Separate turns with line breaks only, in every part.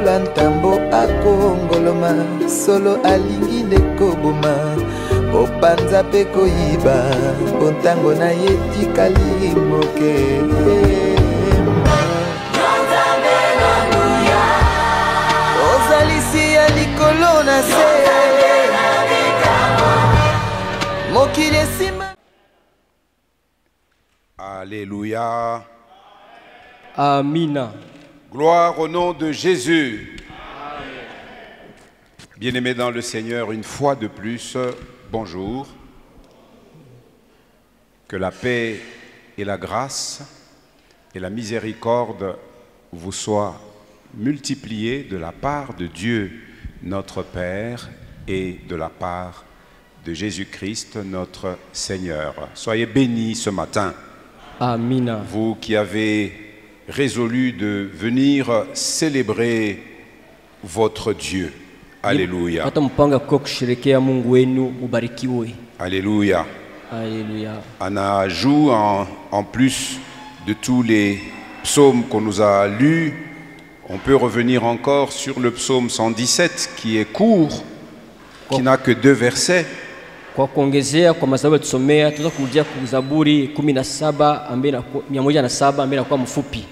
lokola ntambo akongoloma solo alingi nde koboma opanza mpe koyiba bontango na ye tikali moke ozalisi ya likolo na se mokili esima.
Alléluia.
Amina.
Gloire au nom de Jésus. Bien-aimés dans le Seigneur, une fois de plus, bonjour. Que la paix et la grâce et la miséricorde vous soient multipliées de la part de Dieu, notre Père, et de la part de Jésus-Christ, notre Seigneur. Soyez bénis ce matin.
Amina.
Vous qui avez résolu de venir célébrer votre Dieu. Alléluia. Alléluia.
Alléluia.
En ajout, en plus de tous les psaumes qu'on nous a lus, on peut revenir encore sur le psaume 117 qui est court, qui n'a que 2 versets.
Kwa kuongezea kwa mazaburi tusomea tuza kurudia ku Zaburi 17 ambaye 107 ambaye kwa mfupi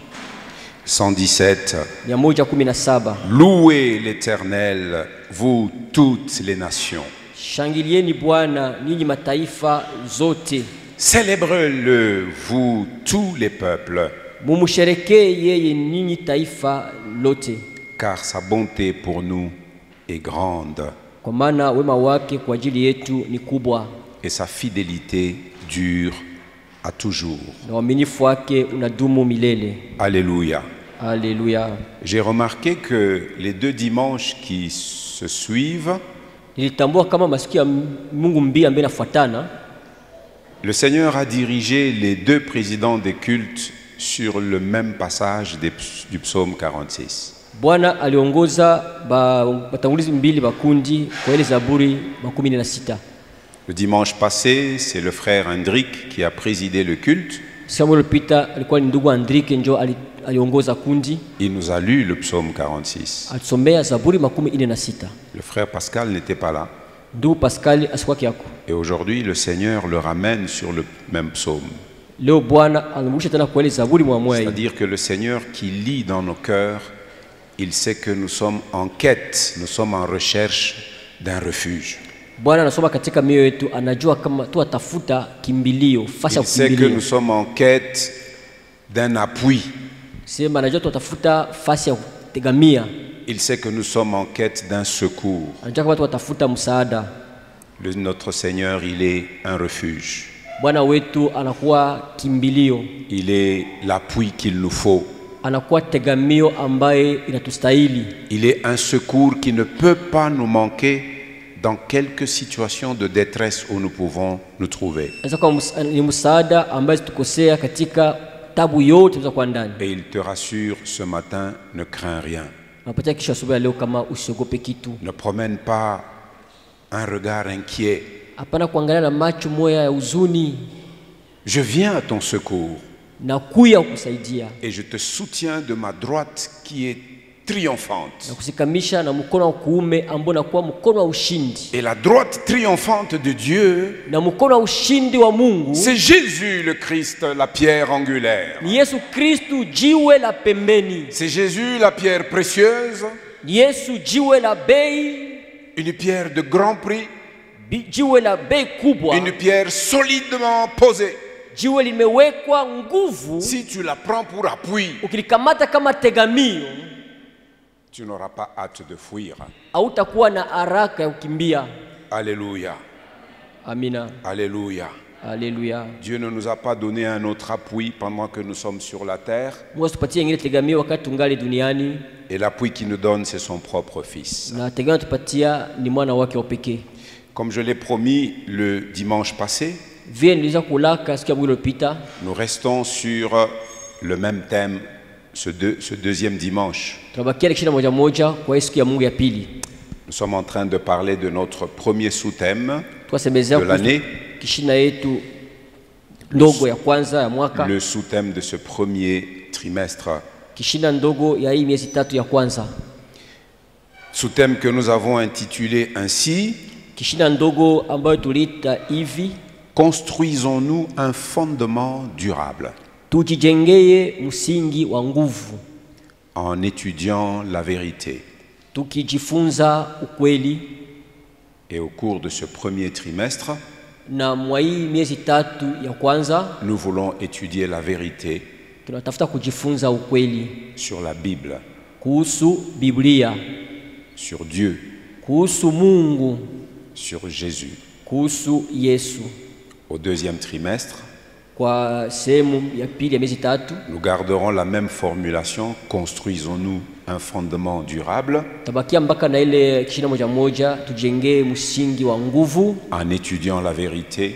117.
117.
Louez l'Éternel, vous toutes les nations.
Shangilieni Bwana ninyi mataifa zote.
Célébrez-le, vous tous les peuples.
Mumusherekee yeye ninyi taifa lote.
Car sa bonté pour nous est grande.
Kwa maana wema wake kwa ajili yetu ni kubwa.
Et sa fidélité dure à toujours.
Na uaminifu wake unadumu milele.
Alléluia.
Alléluia.
J'ai remarqué que les 2 dimanches qui se suivent,
nilitambua kama masiku ya Mungu mbili ambaye nafuatana,
le Seigneur a dirigé les 2 présidents des cultes sur le même passage du psaume 46.
Bwana aliongoza batangulizi mbili bakundi kwa ile Zaburi 16.
Le dimanche passé, c'est le frère Hendrik qui a présidé le culte.
Samuel Peter alikuwa ni ndugu Hendrik ndio aliongoza kundi.
Il nous a lu le psaume 46.
Alisomea Zaburi 16.
Le frère Pascal n'était pas là.
Ndugu Pascal asikuwa kiako.
Et aujourd'hui, le Seigneur le ramène sur le même psaume.
Leo Bwana anamrudisha tena kwa ile Zaburi moja.
C'est-à-dire que le Seigneur qui lit dans nos cœurs, il sait que nous sommes en quête, nous sommes en recherche d'un refuge.
Bwana anasoma katika mioyo yetu, anajua kama tuatafuta kimbilio, fasi ya
kimbilio. Il sait que nous sommes en quête d'un appui.
Sema anajua tuatafuta fasi ya kutegamia.
Il sait que nous sommes en quête d'un secours.
Anajua kama tuatafuta msaada.
Notre Seigneur, il est un refuge.
Bwana wetu anakuwa kimbilio.
Il est l'appui qu'il nous faut.
Anakuwa tegamio ambaye inatustahili.
Il est un secours qui ne peut pas nous manquer dans quelques situations de détresse où nous pouvons nous trouver.
Ni msaada ambaye tukosea katika tabu yote za kwa ndani.
Et il te rassure ce matin, ne crains rien.
Napatia kisha asubuhi leo kama usiogope kitu.
Ne promène pas un regard inquiet.
Hapana kuangalia na macho moya ya huzuni.
Je viens à ton secours.
Nakuya kukusaidia.
Et je te soutiens de ma droite qui est triomphante.
Nakusikamisha na mkono wa kuume ambao unakuwa mkono wa ushindi.
Et la droite triomphante de Dieu,
na mkono wa ushindi wa Mungu,
c'est Jésus le Christ, la pierre angulaire.
Ni Yesu Kristu jiwe la pembeni.
C'est Jésus la pierre précieuse.
Ni Yesu jiwe la bei.
Une pierre de grand prix.
Jiwe la bei kubwa.
Une pierre solidement posée.
Jiwe limewekwa nguvu.
Si tu la prends pour appui,
ukilikamata kama tegamio,
tu n'auras pas hâte de fuir.
Hautakuwa na haraka ya kukimbia.
Alléluia.
Amina.
Alléluia.
Alléluia.
Dieu ne nous a pas donné un autre appui pendant que nous sommes sur la terre. Et l'appui qu'il nous donne, c'est son propre Fils. Comme je l'ai promis le dimanche passé, nous restons sur le même thème ce deuxième dimanche. Nous sommes en train de parler de notre premier sous-thème de l'année. Le sous-thème de ce premier trimestre. Sous-thème que nous avons intitulé ainsi,
Kishina ndogo ambayo tuliita hivi,
construisons-nous un fondement durable
tujijengeye msingi wa nguvu
en étudiant la vérité.
tukijifunza ukweli.
Et au cours de ce premier trimestre,
Na mwa hii miezi tatu ya kwanza
nous voulons étudier la vérité
tunatafuta kujifunza ukweli
sur la Bible,
kuhusu Biblia,
sur Dieu,
kuhusu Mungu,
sur Jésus.
kuhusu Yesu.
Au deuxième trimestre,
Kwa sehemu ya pili ya miezi tatu
nous garderons la même formulation, construisons-nous un fondement durable
tabakia mpaka na ile kishina moja moja, tujengee msingi wa nguvu
en étudiant la vérité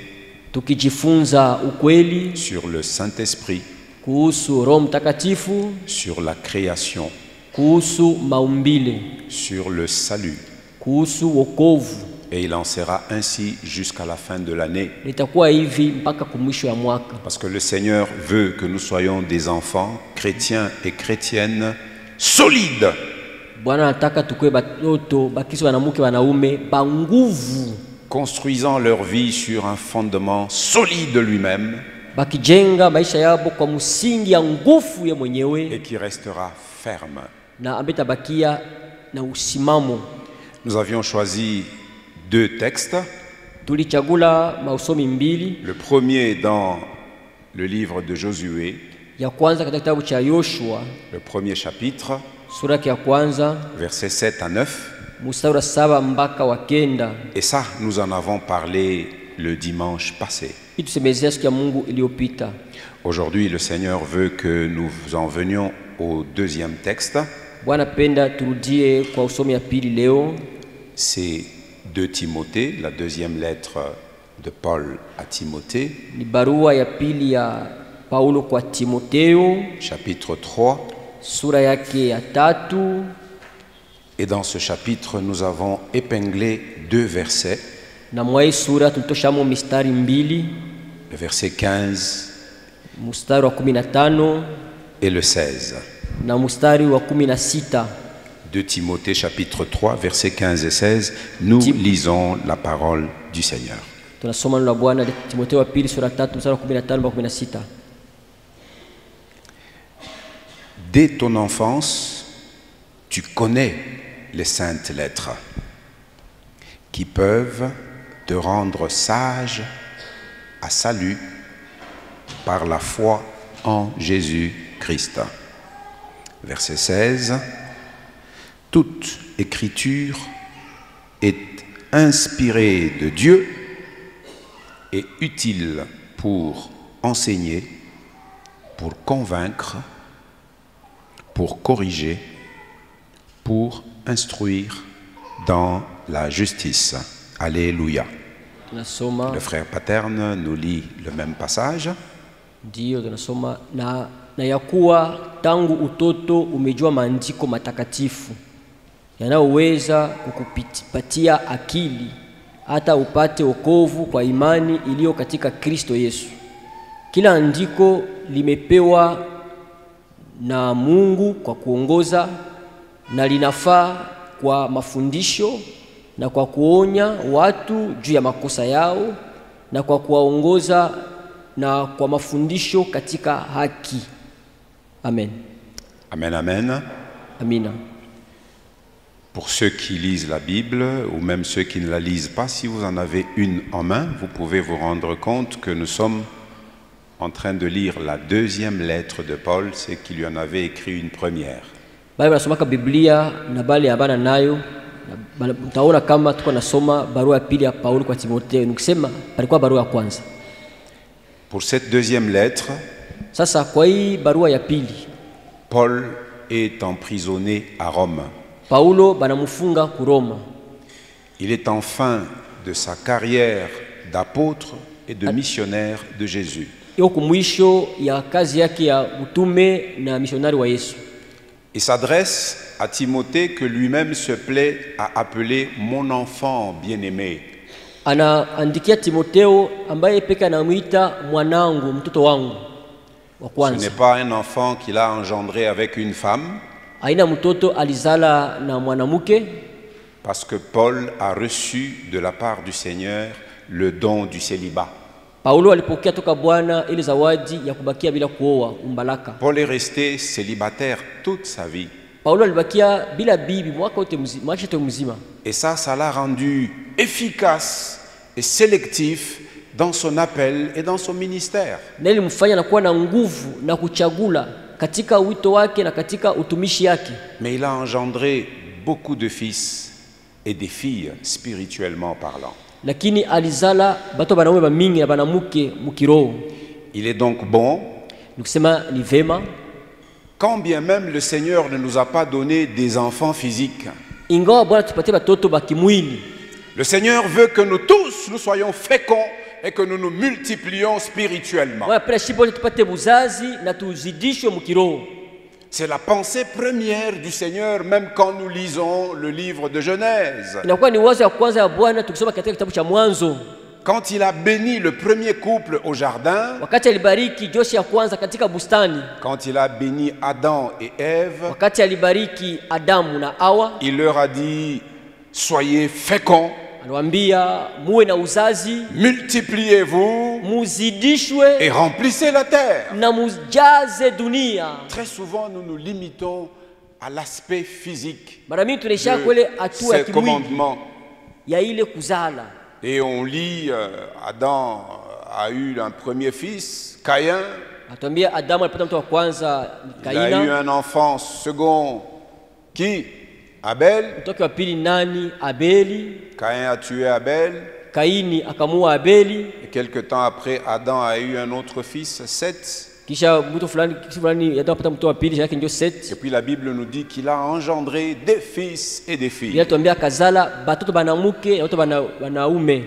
tukijifunza ukweli
sur le Saint-Esprit,
kuhusu Roho Mtakatifu,
sur la création,
kuhusu maumbile,
sur le salut.
kuhusu wokovu.
Et il en sera ainsi jusqu'à la fin de l'année.
Litakuwa hivi mpaka kumwisho ya mwaka,
Parce que le Seigneur veut que nous soyons des enfants chrétiens et chrétiennes solides,
Bwana anataka tukue batoto bakristo wanamuke wanaume ba nguvu,
construisant leur vie sur un fondement solide lui-même
bakijenga maisha yabo kwa msingi ya nguvu ya mwenyewe
et qui restera ferme.
na ambaye tabakia na usimamo.
Nous avions choisi 2 textes.
Tulichagula mausomi mbili.
Le premier dans le livre de Josué,
Ya kwanza katika kitabu cha Yoshua,
le premier chapitre,
sura ya kwanza,
versets 7 à 9.
mstari wa 7 mpaka wa 9.
Et ça, nous en avons parlé le dimanche passé.
Hii tusemezea siku ya Mungu iliyopita.
Aujourd'hui, le Seigneur veut que nous en venions au deuxième texte.
Bwana penda turudie kwa usomi ya pili leo.
C'est 2 Timothée, la deuxième lettre de Paul à Timothée,
Ni barua ya pili ya Paulo kwa Timotheo,
chapitre 3.
sura yake ya 3.
Et dans ce chapitre, nous avons épinglé 2 versets,
Na mwa hii sura tulitoshamo mistari mbili,
le verset 15
mstari wa 15
et le 16.
na mstari wa 16.
2 Timothée chapitre 3, versets 15 et 16, nous lisons la parole du Seigneur.
Tunasoma neno la Bwana Timotheo wa pili sura 3 mstari wa 15 mpaka 16.
Dès ton enfance, tu connais les saintes lettres qui peuvent te rendre sage à salut par la foi en Jésus-Christ. Verset 16. Toute écriture est inspirée de Dieu et utile pour enseigner, pour convaincre, pour corriger, pour instruire dans la justice. Alléluia.
Tunasoma
Le frère Paterne nous lit le même passage.
ndio tunasoma na ya kuwa tangu utoto umejua maandiko matakatifu yanayoweza kukupatia akili hata upate wokovu kwa imani iliyo katika Kristo Yesu. Kila andiko limepewa na Mungu kwa kuongoza na linafaa kwa mafundisho na kwa kuonya watu juu ya makosa yao na kwa kuwaongoza na kwa mafundisho katika haki. Amen.
Amen, amen.
Amina.
Pour ceux qui lisent la Bible ou même ceux qui ne la lisent pas, si vous en avez une en main, vous pouvez vous rendre compte que nous sommes en train de lire la deuxième lettre de Paul, c'est qu'il lui en avait écrit une première.
Bali nasomaka Biblia na bali abana nayo mtaona kama tuko nasoma barua ya pili ya Paulo kwa Timotheo. Nikisema palikuwa barua ya kwanza.
Pour cette deuxième lettre,
Sasa kwa hii barua ya pili,
Paul est emprisonné à Rome.
Paulo banamufunga ku Roma.
Il est en fin de sa carrière d'apôtre et de missionnaire de Jésus.
Yuko mwisho ya kazi yake ya utume na misionari wa Yesu.
Il s'adresse à Timothée que lui-même se plaît à appeler mon enfant bien-aimé.
Anaandikia Timotheo ambaye peka anamuita mwanangu, mtoto wangu wa
Ce
kwanza.
n'est pas un enfant qu'il a engendré avec une femme,
Aina mtoto alizala na mwanamke,
Parce que Paul a reçu de la part du Seigneur le don du célibat.
Paulo alipokea toka Bwana ile zawadi ya kubakia bila kuoa, umbalaka.
Paul est resté célibataire toute sa vie.
Paulo alibakia bila bibi mwaka wote mzima.
Et ça l'a rendu efficace et sélectif dans son appel et dans son ministère.
Na ilimfanya na kuwa na nguvu na kuchagula katika wito wake na katika utumishi yake.
Mais il a engendré beaucoup de fils et des filles spirituellement parlant.
Lakini alizala bato banaume bamingi na banamuke mukiroho.
Il est donc bon,
Nikusema ni vema,
quand bien même le Seigneur ne nous a pas donné des enfants physiques.
ingawa Bwana tupatie batoto bakimwili.
Le Seigneur veut que nous tous nous soyons féconds et que nous nous multiplions spirituellement.
Bwana pia shibo tupate buzazi na tuzidishwe mukiroho.
C'est la pensée première du Seigneur, même quand nous lisons le livre de Genèse.
Inakuwa ni wazo ya kwanza ya Bwana tukisoma katika kitabu cha Mwanzo.
Quand il a béni le premier couple au jardin,
Wakati alibariki Joshi ya kwanza katika bustani,
quand il a béni Adam et Ève,
wakati alibariki Adamu na Hawa,
il leur a dit, soyez féconds,
aliwaambia muwe na uzazi,
multipliez-vous
muzidishwe
et remplissez la terre.
na mujaze dunia.
Très souvent, nous nous limitons à l'aspect physique
Mara mingi tunaishia
de
kwele hatua ya
ces
kimwili
commandements.
ya ile kuzala.
Et on lit, Adam a eu un premier fils, Caïn.
Atuambia Adamu alipata mtoto wa kwanza
Il a eu
Kaina,
un enfant second, qui? Abel.
mtoto wa pili nani? Abeli.
Caïn a tué Abel.
Kaini akamua Abeli.
Et quelque temps après, Adam a eu un autre fils, Seth.
Kisha mtu fulani Adamu apata mtoto wa pili yake ndio
Et
Seth.
puis la Bible nous dit qu'il a engendré des fils et des filles.
Bila tuambia kazala batoto banamuke na batoto banaume.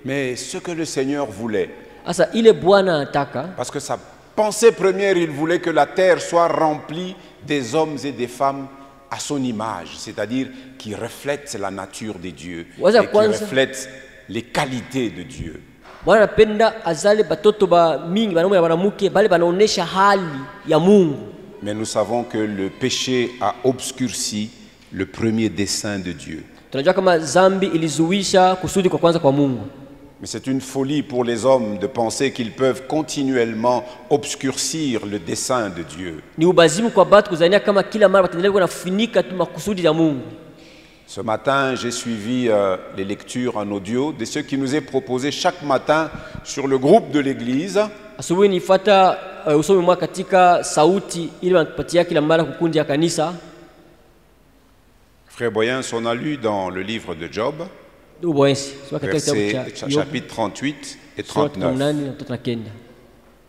Mais ce que le Seigneur voulait,
Asa ile Bwana anataka,
parce que sa pensée première, il voulait que la terre soit remplie des hommes et des femmes à son image, c'est-à-dire qui reflètent la nature de Dieu
Waza
et qui
kwanza.
reflètent les qualités de Dieu.
Bwana anapenda azale batoto ba mingi banaume na banamuke bale banaonesha hali ya Mungu.
Mais nous savons que le péché a obscurci le premier dessein de Dieu.
Tunajua kama zambi ilizuisha kusudi kwa kwanza kwa Mungu.
Mais c'est une folie pour les hommes de penser qu'ils peuvent continuellement obscurcir le dessein de Dieu.
Ni ubazimu kwa batu kuzania kama kila mara bataendelea kufunika tu makusudi ya Mungu.
Ce matin, j'ai suivi les lectures en audio de ce qui nous est proposé chaque matin sur le groupe de l'Église.
Asubuhi nifuata usomi mwa katika sauti ili wanatupatia kila mara kukundi ya kanisa.
Frère Boyens, on a lu dans le livre de Job, chapitre 38 et 39.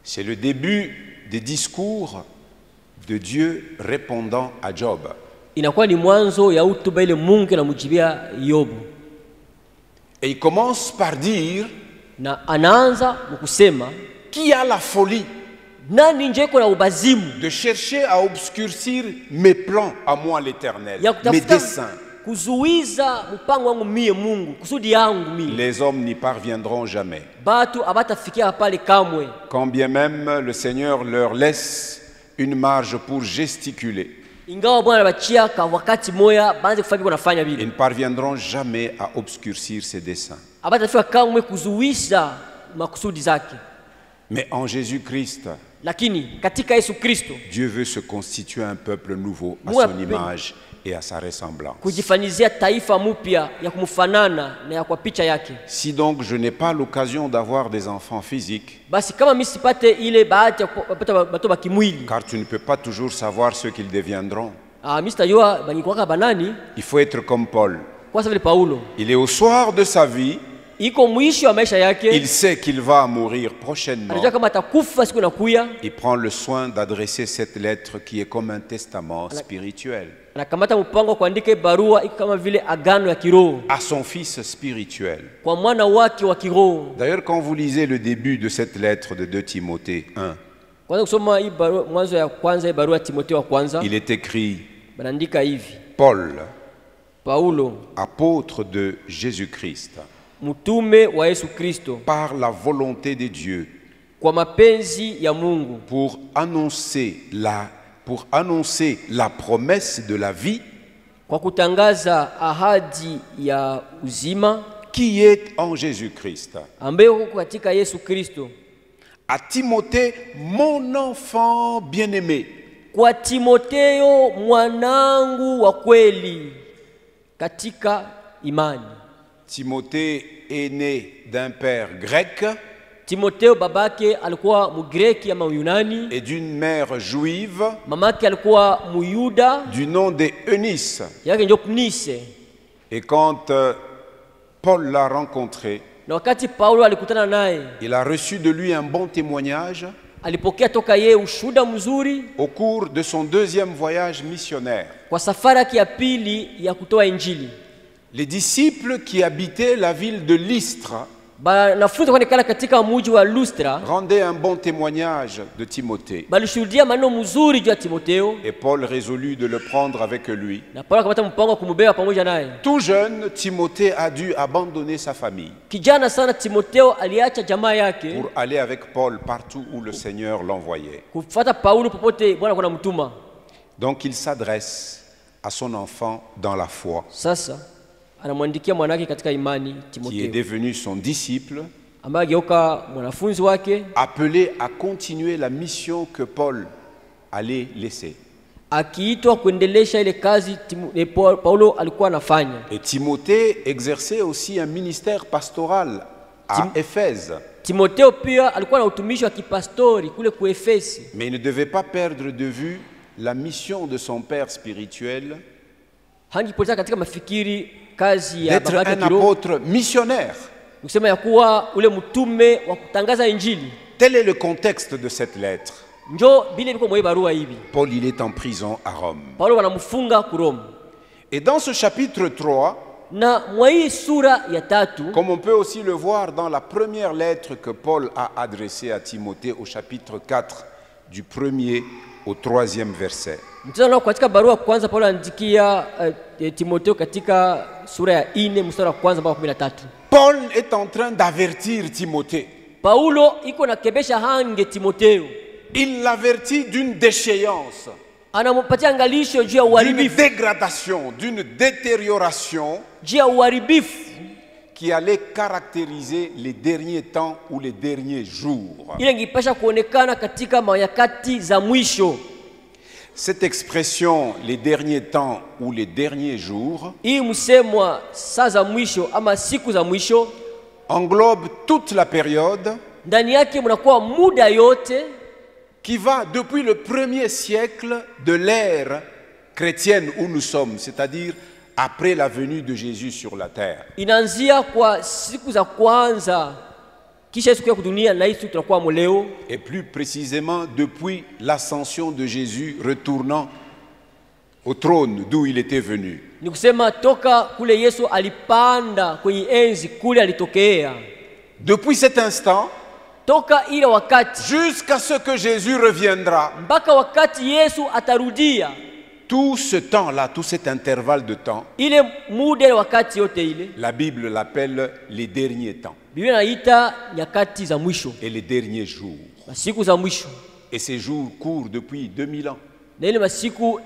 C'est le début des discours de Dieu répondant à Job.
Inakuwa ni mwanzo ya hotuba ile Mungu anamjibia Yobu.
Et il commence par dire,
na anaanza kusema,
qui a la folie
nani nje iko na ubazimu
de chercher à obscurcir mes plans à moi l'Éternel, mes desseins.
Kuzuiza mpango wangu mie Mungu, kusudi yangu mie.
Les hommes n'y parviendront jamais.
Batu abatafikia pale kamwe.
Quand bien même le Seigneur leur laisse une marge pour gesticuler,
ingawa Bwana anabachia kwa wakati moya baanze kufanya wanafanya vile.
Ils ne parviendront jamais à obscurcir ses desseins.
Abatafika kamwe kuzuisha makusudi zake.
Mais en Jésus-Christ,
lakini katika Yesu Kristo,
Dieu veut se constituer un peuple nouveau à son image et à sa ressemblance.
Kujifanyizia taifa mpya ya kumfanana na ya kwa picha yake.
Si donc je n'ai pas l'occasion d'avoir des enfants physiques,
basi kama mimi sipate ile bahati ya kupata watoto wa kimwili,
car tu ne peux pas toujours savoir ce qu'ils deviendront.
mimi sitajua bangikuwa banani.
Il faut être comme Paul.
Kwa sababu Paulo,
il est au soir de sa vie.
iko mwisho wa maisha yake.
Il sait qu'il va mourir prochainement.
Anajua kama atakufa siku inakuja.
Il prend le soin d'adresser cette lettre qui est comme un testament spirituel.
Anakamata mpango kuandika barua kama vile agano ya kiroho.
À son fils spirituel.
Kwa mwana wake wa kiroho.
D'ailleurs, quand vous lisez le début de cette lettre de 2 Timothée 1,
kwanza kusoma hii barua mwanzo ya kwanza ya barua ya Timotheo wa kwanza,
il est écrit,
banaandika hivi:
Paulo, apôtre de Jésus-Christ,
mtume wa Yesu Kristo,
par la volonté de Dieu,
kwa mapenzi ya Mungu,
pour annoncer la promesse de la vie
kwa kutangaza ahadi ya uzima
qui est en Jésus-Christ.
ambayo huko katika Yesu Kristo.
À Timothée, mon enfant bien-aimé.
Kwa Timotheo mwanangu wa kweli katika imani.
Timothée est né d'un père grec
Timotheo babake alikuwa Mgreki ama Myunani,
et d'une mère juive
mamake alikuwa Muyuda,
du nom de Eunice.
yake ndio Pnise.
Et quand Paul l'a rencontré,
Na wakati Paulo alikutana naye,
il a reçu de lui un bon témoignage
alipokea toka yeye ushuhuda mzuri
au cours de son deuxième voyage missionnaire.
kwa safari yake ya pili ya kutoa injili.
Les disciples qui habitaient la ville de Lystre
Banafunzi kwa katika mji wa Lustra
rendaient un bon témoignage de Timothée.
balishuhudia maneno mzuri juu ya Timotheo,
Et Paul résolut de le prendre avec lui.
na Paulo akamata mpango wa kumbeba pamoja naye.
Tout jeune, Timothée a dû abandonner sa famille
Kijana sana Timotheo aliacha jamaa yake
pour aller avec Paul partout où le Seigneur l'envoyait.
kufuata Paulo popote Bwana kuna mtuma.
Donc il s'adresse à son enfant dans la foi,
Sasa anamwandikia mwanake katika imani
qui est
Timotheo,
devenu son disciple,
ambaye ageuka mwanafunzi wake,
appelé à continuer la mission que Paul allait laisser.
akiitwa kuendelesha ile kazi Paulo alikuwa anafanya.
Et Timothée exerçait aussi un ministère pastoral à Éphèse.
Timotheo pia alikuwa na utumishi wa kipastori kule ku Efesi,
Mais il ne devait pas perdre de vue la mission de son père spirituel,
hangipoteza katika mafikiri kazi ya
d'être
babake
un
kiroho,
apôtre missionnaire.
kusema ya kuwa ule mtume wa kutangaza injili.
Tel est le contexte de cette lettre.
Njo bile biko mwe barua hivi.
Paul, il est en prison à Rome.
Paulo wanamfunga ku Roma.
Et dans ce chapitre 3,
Na mwa hii sura ya 3,
comme on peut aussi le voir dans la première lettre que Paul a adressée à Timothée au chapitre 4, du 1er au 3e verset.
mtazamo katika barua kwanza Paulo anaandikia Timotheo katika sura ya 4 mstari wa kwanza mpaka 13.
Paul est en train d'avertir Timothée.
Paulo iko nakebesha hange Timotheo.
Il l'avertit d'une déchéance,
Anampatia angalisho juu ya
d'une
uharibifu,
dégradation, d'une détérioration
juu ya uharibifu
qui allait caractériser les derniers temps ou les derniers jours.
ile ingepasha kuonekana katika nyakati za mwisho.
Cette expression, les derniers temps ou les derniers jours,
Hii msemwa saa za mwisho ama siku za mwisho,
englobe toute la période
ndani yake mnakuwa muda yote
qui va depuis le 1er siècle de l'ère chrétienne où nous sommes, c'est-à-dire après la venue de Jésus sur la terre.
inaanzia kwa siku za kwanza kisha siku ya kudunia, na hii siku tunakuwa leo,
Et plus précisément depuis l'ascension de Jésus retournant au trône d'où il était venu.
ni kusema toka kule Yesu alipanda kwenye enzi kule alitokea,
Depuis cet instant,
toka ile wakati
jusqu'à ce que Jésus reviendra,
mpaka wakati Yesu atarudia,
tout ce temps-là, tout cet intervalle de temps,
ile muda ile wakati yote ile
la Bible l'appelle les derniers temps
Biblia inaita nyakati za mwisho
et les derniers jours.
na siku za mwisho.
Et ces jours courent depuis 2000 ans.
Na ile masiku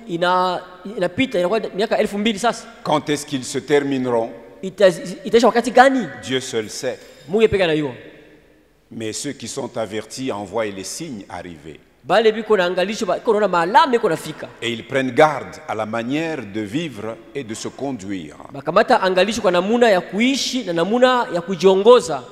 inapita inakuwa miaka 2000 sasa.
Quand est-ce qu'ils se termineront?
Itaisha wakati gani?
Dieu seul sait.
Mungu pekee anajua.
Mais ceux qui sont avertis envoient les signes arriver.
Bale biko na angalisho biko na maalama iko nafika.
Et ils prennent garde à la manière de vivre et de se conduire.
Bakamata angalisho kwa namuna ya kuishi na namuna ya kujiongoza.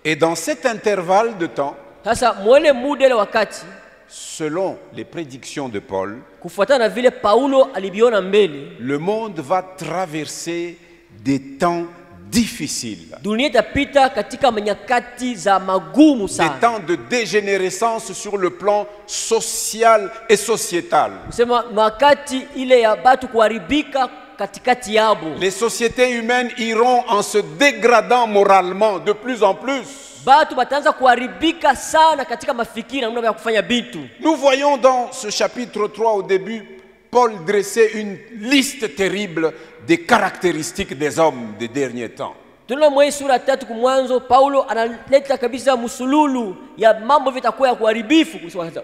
Et dans cet intervalle de temps,
Sasa mwele muda ile wakati,
selon les prédictions de Paul,
kufuatana na vile Paulo alibiona mbele,
le monde va traverser des temps difficiles,
dunia itapita katika nyakati za magumu
des
sana.
temps de dégénérescence sur le plan social et sociétal.
Sema makati ile ya batu kuharibika katikati yabo.
Les sociétés humaines iront en se dégradant moralement de plus en plus.
Batu bataanza kuharibika sana katika mafikiri na namna ya kufanya vitu.
Nous voyons dans ce chapitre 3 au début, Paul dressait une liste terrible des caractéristiques des hommes des derniers temps.
Tunaona mwa sura 3 kumwanzo Paulo analeta kabisa musululu ya mambo vitakuwa ya kuharibifu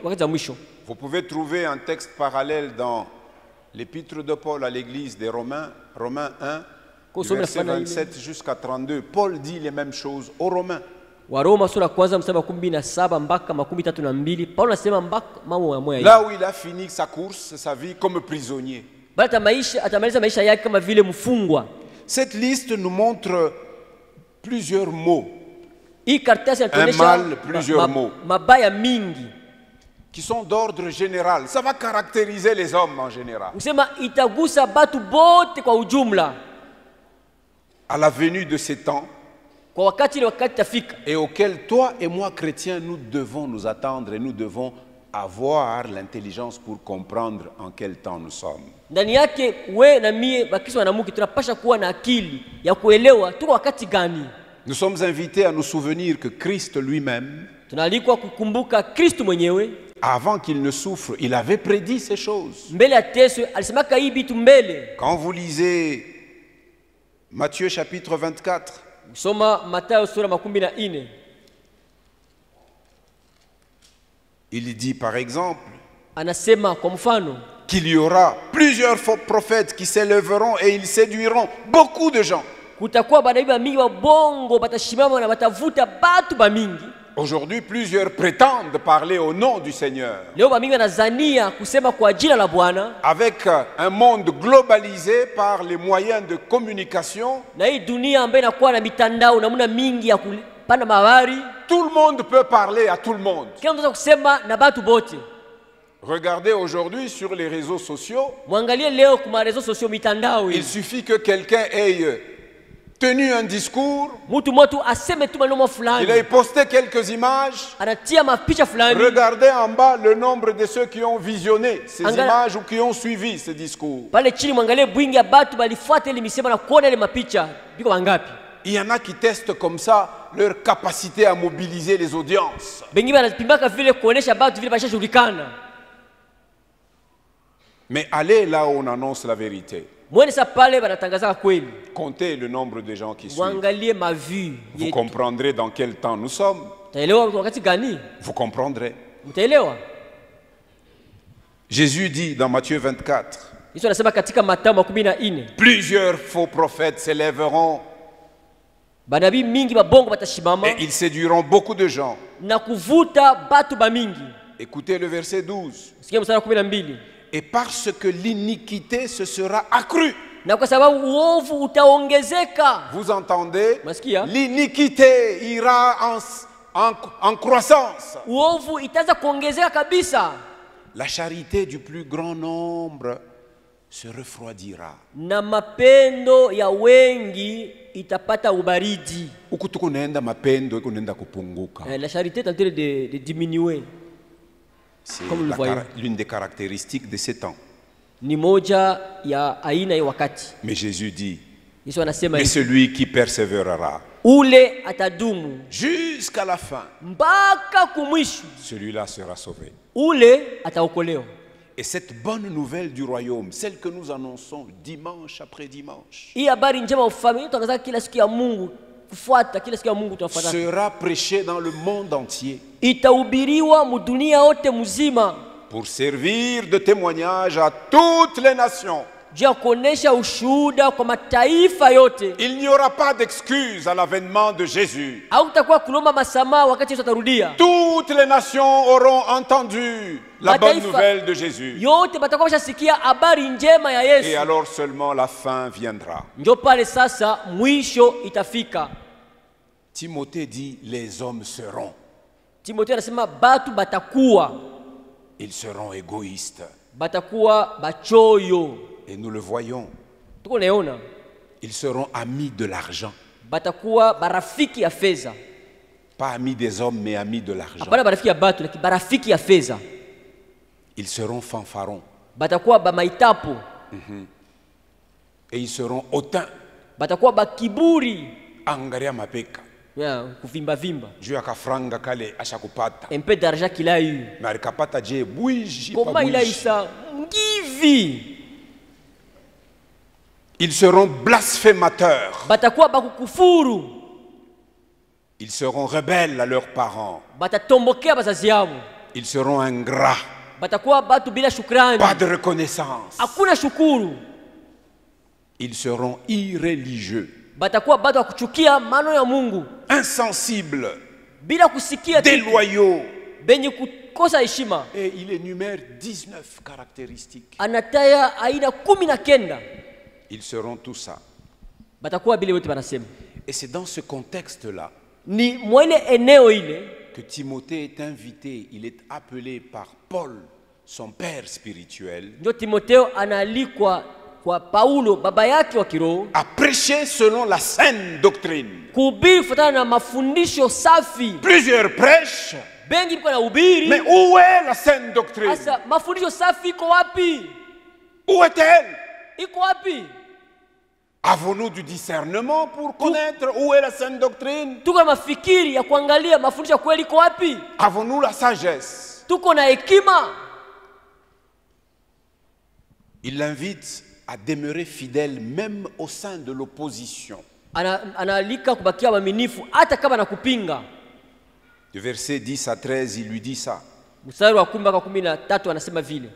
wakati wa mwisho.
Vous pouvez trouver un texte parallèle dans L'épître de Paul à l'église des Romains, Romains 1,
Kwa
du
usome
verset
nafanya ile.
27 jusqu'à 32, Paul dit les mêmes choses aux Romains.
Waroma sura kwanza mstari wa 17 mpaka 32, Paulo anasema mpaka mambo ya moyo.
Là où il a fini sa course, sa vie comme prisonnier.
Bali atamaliza maisha yake kama vile mfungwa.
Cette liste nous montre plusieurs mots.
Hii karatasi
Un
inatuonyesha
mal, plusieurs mots.
mabaya mingi.
Qui sont d'ordre général. Ça va caractériser les hommes en général.
Usema itagusa batu bote kwa ujumla.
À la venue de ces temps,
Kwa wakati ile wakati tafika.
et auquel toi et moi, chrétiens, nous devons nous attendre et nous devons avoir l'intelligence pour comprendre en quel temps nous sommes.
Ndani yake we na mie bakristo wanamuki tunapasha kuwa na akili ya kuelewa tuko wakati gani.
Nous sommes invités à nous souvenir que Christ lui-même,
Tunaalikwa kukumbuka Kristo mwenyewe
avant qu'il ne souffre, il avait prédit ces choses.
mbele ya Yesu alisemaka hii bitu mbele.
Quand vous lisez Matthieu chapitre 24,
Soma Mathayo sura 14.
il dit par exemple
Anasema kwa mfano
qu'il y aura plusieurs faux prophètes qui s'élèveront et ils séduiront beaucoup de gens.
kutakuwa banabii ba mingi wa bongo batashimama na batavuta batu ba mingi.
Aujourd'hui, plusieurs prétendent parler au nom du Seigneur.
Leo ba mingi wanazania kusema kwa jina la Bwana.
Avec un monde globalisé par les moyens de communication,
Na hii dunia ambayo inakuwa na mitandao namna mingi ya kupanda habari,
tout le monde peut parler à tout le monde.
kila mtu anaweza kusema na batu bote.
Regardez aujourd'hui sur les réseaux sociaux,
Mwangalie leo kwa réseaux sociaux mitandao
il
hii.
suffit que quelqu'un ait tenu un discours,
Mtu mmoja aseme tu maneno
il
fulani,
ait posté quelques images.
anatia mapicha fulani.
Regardez en bas le nombre de ceux qui ont visionné ces
Angala-
images ou qui ont suivi ces discours.
Pale chini mwangalie bwingi ya batu balifuata ile misema na kuona ile mapicha biko wangapi.
Il y en a qui testent comme ça leur capacité à mobiliser les audiences.
Bengine wanapimbaka vile kuonesha batu vile bashajulikana.
Mais allez là où on annonce la vérité.
Mwene sa pale banatangaza kweli.
Comptez le nombre de gens qui suivent.
Mwangalie mavu
Vous
yetu.
comprendrez dans quel temps nous sommes.
Taelewa wakati gani?
Vous comprendrez.
Mtaelewa.
Jésus dit dans Matthieu 24,
Yesu anasema katika Mathayo 14,
plusieurs faux prophètes s'élèveront
banabii mingi babongo batashimama
et ils séduiront beaucoup de gens.
na kuvuta batu ba mingi.
Écoutez le verset 12.
Sikia mstari wa 12.
Et parce que l'iniquité se sera accrue.
Na kwa sababu uovu utaongezeka.
Vous entendez?
Masikia?
L'iniquité ira en croissance.
Uovu itaanza kuongezeka kabisa.
La charité du plus grand nombre se refroidira.
Na mapendo ya wengi itapata ubaridi.
Huku tuko naenda mapendo iko naenda kupunguka.
La charité est en train de diminuer.
C'est
Comme le voyons.
l'une des caractéristiques de ces temps.
Ni moja ya aina ya wakati.
Mais Jésus dit,
Yesu anasema
mais
hivi,
celui qui persévérera
ule atadumu
jusqu'à la fin,
mpaka kumwisho,
celui-là sera sauvé.
ule ataokolewa.
Et cette bonne nouvelle du royaume, celle que nous annonçons dimanche après dimanche,
Hii habari njema ya ufalme tunatangaza kila siku ya Mungu, kufuata kila siku ya Mungu tunafuata.
sera prêchée dans le monde entier
Itahubiriwa mudunia yote mzima
pour servir de témoignage à toutes les nations.
juu ya kuonesha ushuhuda kwa mataifa yote.
Il n'y aura pas d'excuse à l'avènement de Jésus.
Hautakuwa kulomba masamaha wakati Yesu atarudia.
Toutes les nations auront entendu la bonne
Mataifa
nouvelle de Jésus.
yote batakuwa washasikia habari njema ya
Et
Yesu.
alors seulement la fin viendra.
Ndio pale sasa mwisho itafika.
Timothée dit, les hommes seront.
Timotheo anasema batu batakuwa
Ils seront égoïstes.
batakuwa bachoyo.
Et nous le voyons.
Tuko naona
Ils seront amis de l'argent.
batakuwa barafiki ya fedha.
Pas amis des hommes, mais amis de l'argent.
Hapana barafiki ya batu, lakini barafiki ya fedha.
Ils seront fanfarons.
Batakuwa bamaitapo.
Et ils seront hautains.
Batakuwa bakiburi.
Angaria mapeka.
Ya kuvimba vimba.
Juu akafranga kale ashakupata.
Un peu d'argent qu'il a eu.
Mais alikapata je bouigi
Comment
pas
il a eu
bouigi.
ça? Ngivi.
Ils seront blasphémateurs.
Batakuwa bakukufuru.
Ils seront rebelles à leurs parents.
Batatombokea bazazi yao.
Ils seront ingrats.
batakuwa batu bila shukrani,
pas de reconnaissance.
hakuna shukuru.
Ils seront irréligieux,
Batakuwa batu wa kuchukia maneno ya Mungu,
insensibles,
bila kusikia kitu,
déloyaux.
benye kukosa heshima.
Et il énumère 19 caractéristiques.
Anataya aina 19.
Ils seront tout ça.
Batakuwa bila wote banasema.
Et c'est dans ce contexte-là
Ni mwene eneo ile
que Timothée est invité, il est appelé par Paul, son père spirituel,
ndio Timotheo analikwa kwa Paulo baba yake wa kiroho
à prêcher selon la saine doctrine.
kuhubiri kufuatana na mafundisho safi.
Plusieurs prêches,
Bengi kwa na hubiri.
mais où est la saine doctrine?
Asa mafundisho safi iko wapi?
Où est-elle?
Iko wapi?
Avons-nous du discernement pour connaître où est la saine doctrine?
Tuko na mafikiri ya kuangalia mafundisho kweli iko wapi?
Avons-nous la sagesse?
Tuko na hekima.
Il l'invite à demeurer fidèle même au sein de l'opposition.
Analika kubakia waaminifu hata kama nakupinga.
Du verset 10 à 13, il lui dit ça.
Mstari wa 10 mpaka 13 anasema vile.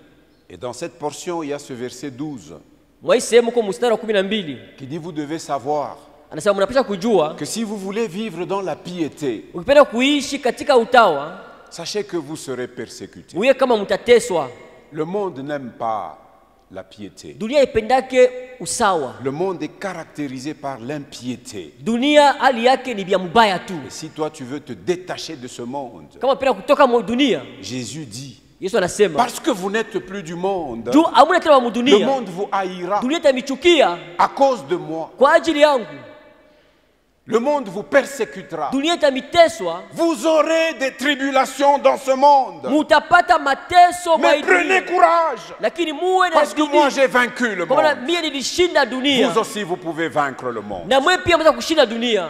Et dans cette portion, il y a ce verset 12
Mwa sehemu kwa mstari wa 12
qui dit vous devez savoir
anasema mnapaswa kujua
que si vous voulez vivre dans la piété,
ukipenda kuishi katika utawa,
sachez que vous serez persécutés.
uye kama mtateswa.
Le monde n'aime pas la piété.
Dunia ipendake usawa.
Le monde est caractérisé par l'impiété.
Dunia hali yake ni bia mubaya tu.
Et si toi tu veux te détacher de ce monde,
Kama penda kutoka mu dunia,
Jésus dit,
Yesu anasema
parce que vous n'êtes plus du monde,
juu hamuna tena mu
le
dunia,
monde vous haïra
dunia itamichukia
à cause de moi.
kwa ajili yangu.
Le monde vous persécutera.
Dunia itamiteswa,
Vous aurez des tribulations dans ce monde.
mutapata mateso
Mais
mwa
prenez
dunia.
courage,
Lakini muwe na
parce que moi
bidii.
j'ai vaincu le
Kwa maana
monde.
mie nilishinda dunia.
Vous aussi, vous pouvez vaincre le monde.
Na mwe pia mnaweza kushinda dunia.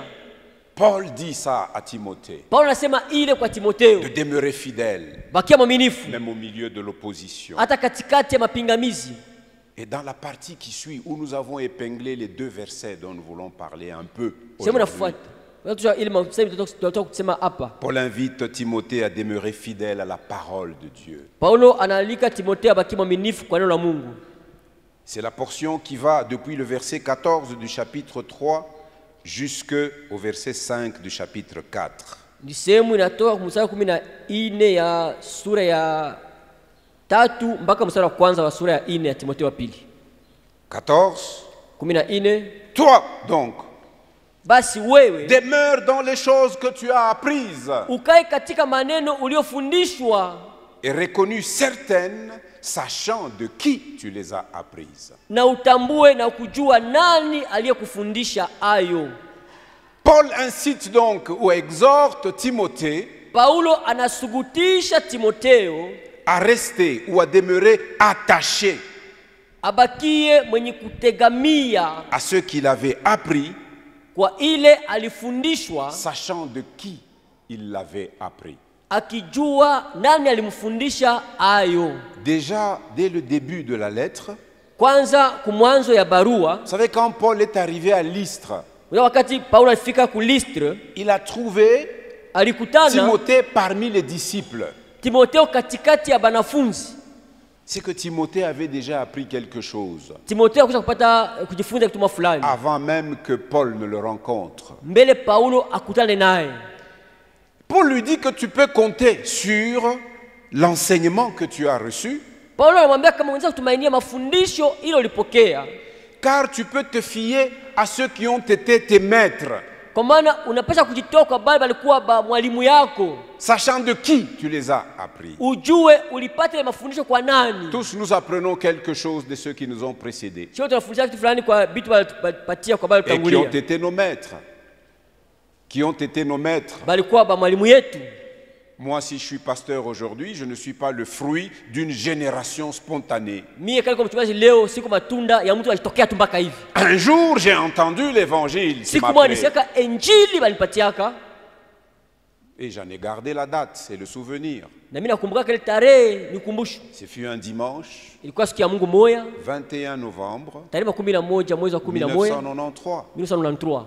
Paul dit ça à Timothée,
Paulo anasema ile kwa Timotheo,
de demeurer fidèle,
bakia mwaminifu
même au milieu de l'opposition.
hata katikati ya mapingamizi.
Et dans la partie qui suit, où nous avons épinglé les 2 versets dont nous voulons parler un peu
Sema
aujourd'hui,
nafuata. Ile msemi tutatoka kusema hapa.
Paul invite Timothée à demeurer fidèle à la parole de Dieu.
Paulo analika Timotheo abaki mwaminifu kwa neno la Mungu.
C'est la portion qui va depuis le verset 14 du chapitre 3 jusqu'au verset 5 du chapitre 4.
Ni sehemu inatoka mstari 14 ya sura ya 3 mpaka mstari wa kwanza wa sura ya 4 ya Timotheo wa pili.
14.
14.
Toi donc,
Basi wewe
demeure dans les choses que tu as apprises
ukae katika maneno uliofundishwa
et reconnues certaines, sachant de qui tu les as apprises.
na utambue na kujua nani aliyekufundisha ayo.
Paul incite donc ou exhorte Timothée
Paulo anasugutisha Timotheo
à rester ou à demeurer attaché
abakie mwenye kutegamia
à ce qu'il avait appris,
kwa ile alifundishwa,
sachant de qui il l'avait appris.
akijua nani alimfundisha ayo.
Déjà, dès le début de la lettre,
Kwanza kumwanzo ya barua,
vous savez, quand Paul est arrivé à Lystre,
wakati Paulo alifika ku Listre,
il a trouvé
alikutana
Timothée parmi les disciples.
Timotheo katikati ya banafunzi.
C'est que Timothée avait déjà appris quelque chose
Timotheo akusha kupata kujifunza kitu fulani
avant même que Paul ne le rencontre.
mbele Paulo akutane naye.
Paul lui dit que tu peux compter sur l'enseignement que tu as reçu,
Paulo anamwambia kama unaweza kutumainia mafundisho ile ulipokea,
car tu peux te fier à ceux qui ont été tes maîtres,
kwa maana unapaswa kujitoa kwa bali balikuwa mwalimu yako,
sachant de qui tu les as appris.
ujue ulipata ile mafundisho kwa nani.
Tous nous apprenons quelque chose de ceux qui nous ont précédés
Sio tunafundisha kitu fulani kwa vitu walipatia kwa bali
et qui ont
tutangulia,
été nos maîtres. Qui ont été nos maîtres.
balikuwa mwalimu yetu.
Moi, si je suis pasteur aujourd'hui, je ne suis pas le fruit d'une génération spontanée.
Mie kama mchungaji leo siko matunda ya mtu alitokea tu mpaka hivi.
Un jour, j'ai entendu l'évangile qui
Siku moja
m'appelait.
nisiaka injili balipatiaka,
Et j'en ai gardé la date, c'est le souvenir.
na mimi nakumbuka ile tarehe nikumbusho.
Ce fut un dimanche,
Ilikuwa siku ya Mungu moya,
21 novembre
tarehe 11 mwezi wa 11
1993.
1993.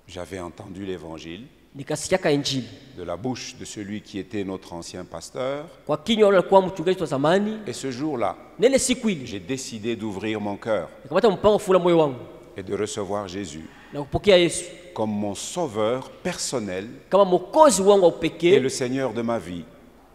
J'avais entendu l'évangile
nikasikiaka injili
de la bouche de celui qui était notre ancien pasteur.
kwa kinywa yule alikuwa mchungaji wa zamani.
Et ce jour-là,
Na ile siku ile
j'ai décidé d'ouvrir mon cœur
nikamata mpango kufungula moyo wangu
et de recevoir Jésus
na kupokea Yesu
comme mon sauveur personnel
kama mwokozi wangu wa
et
upekee
le Seigneur de ma vie.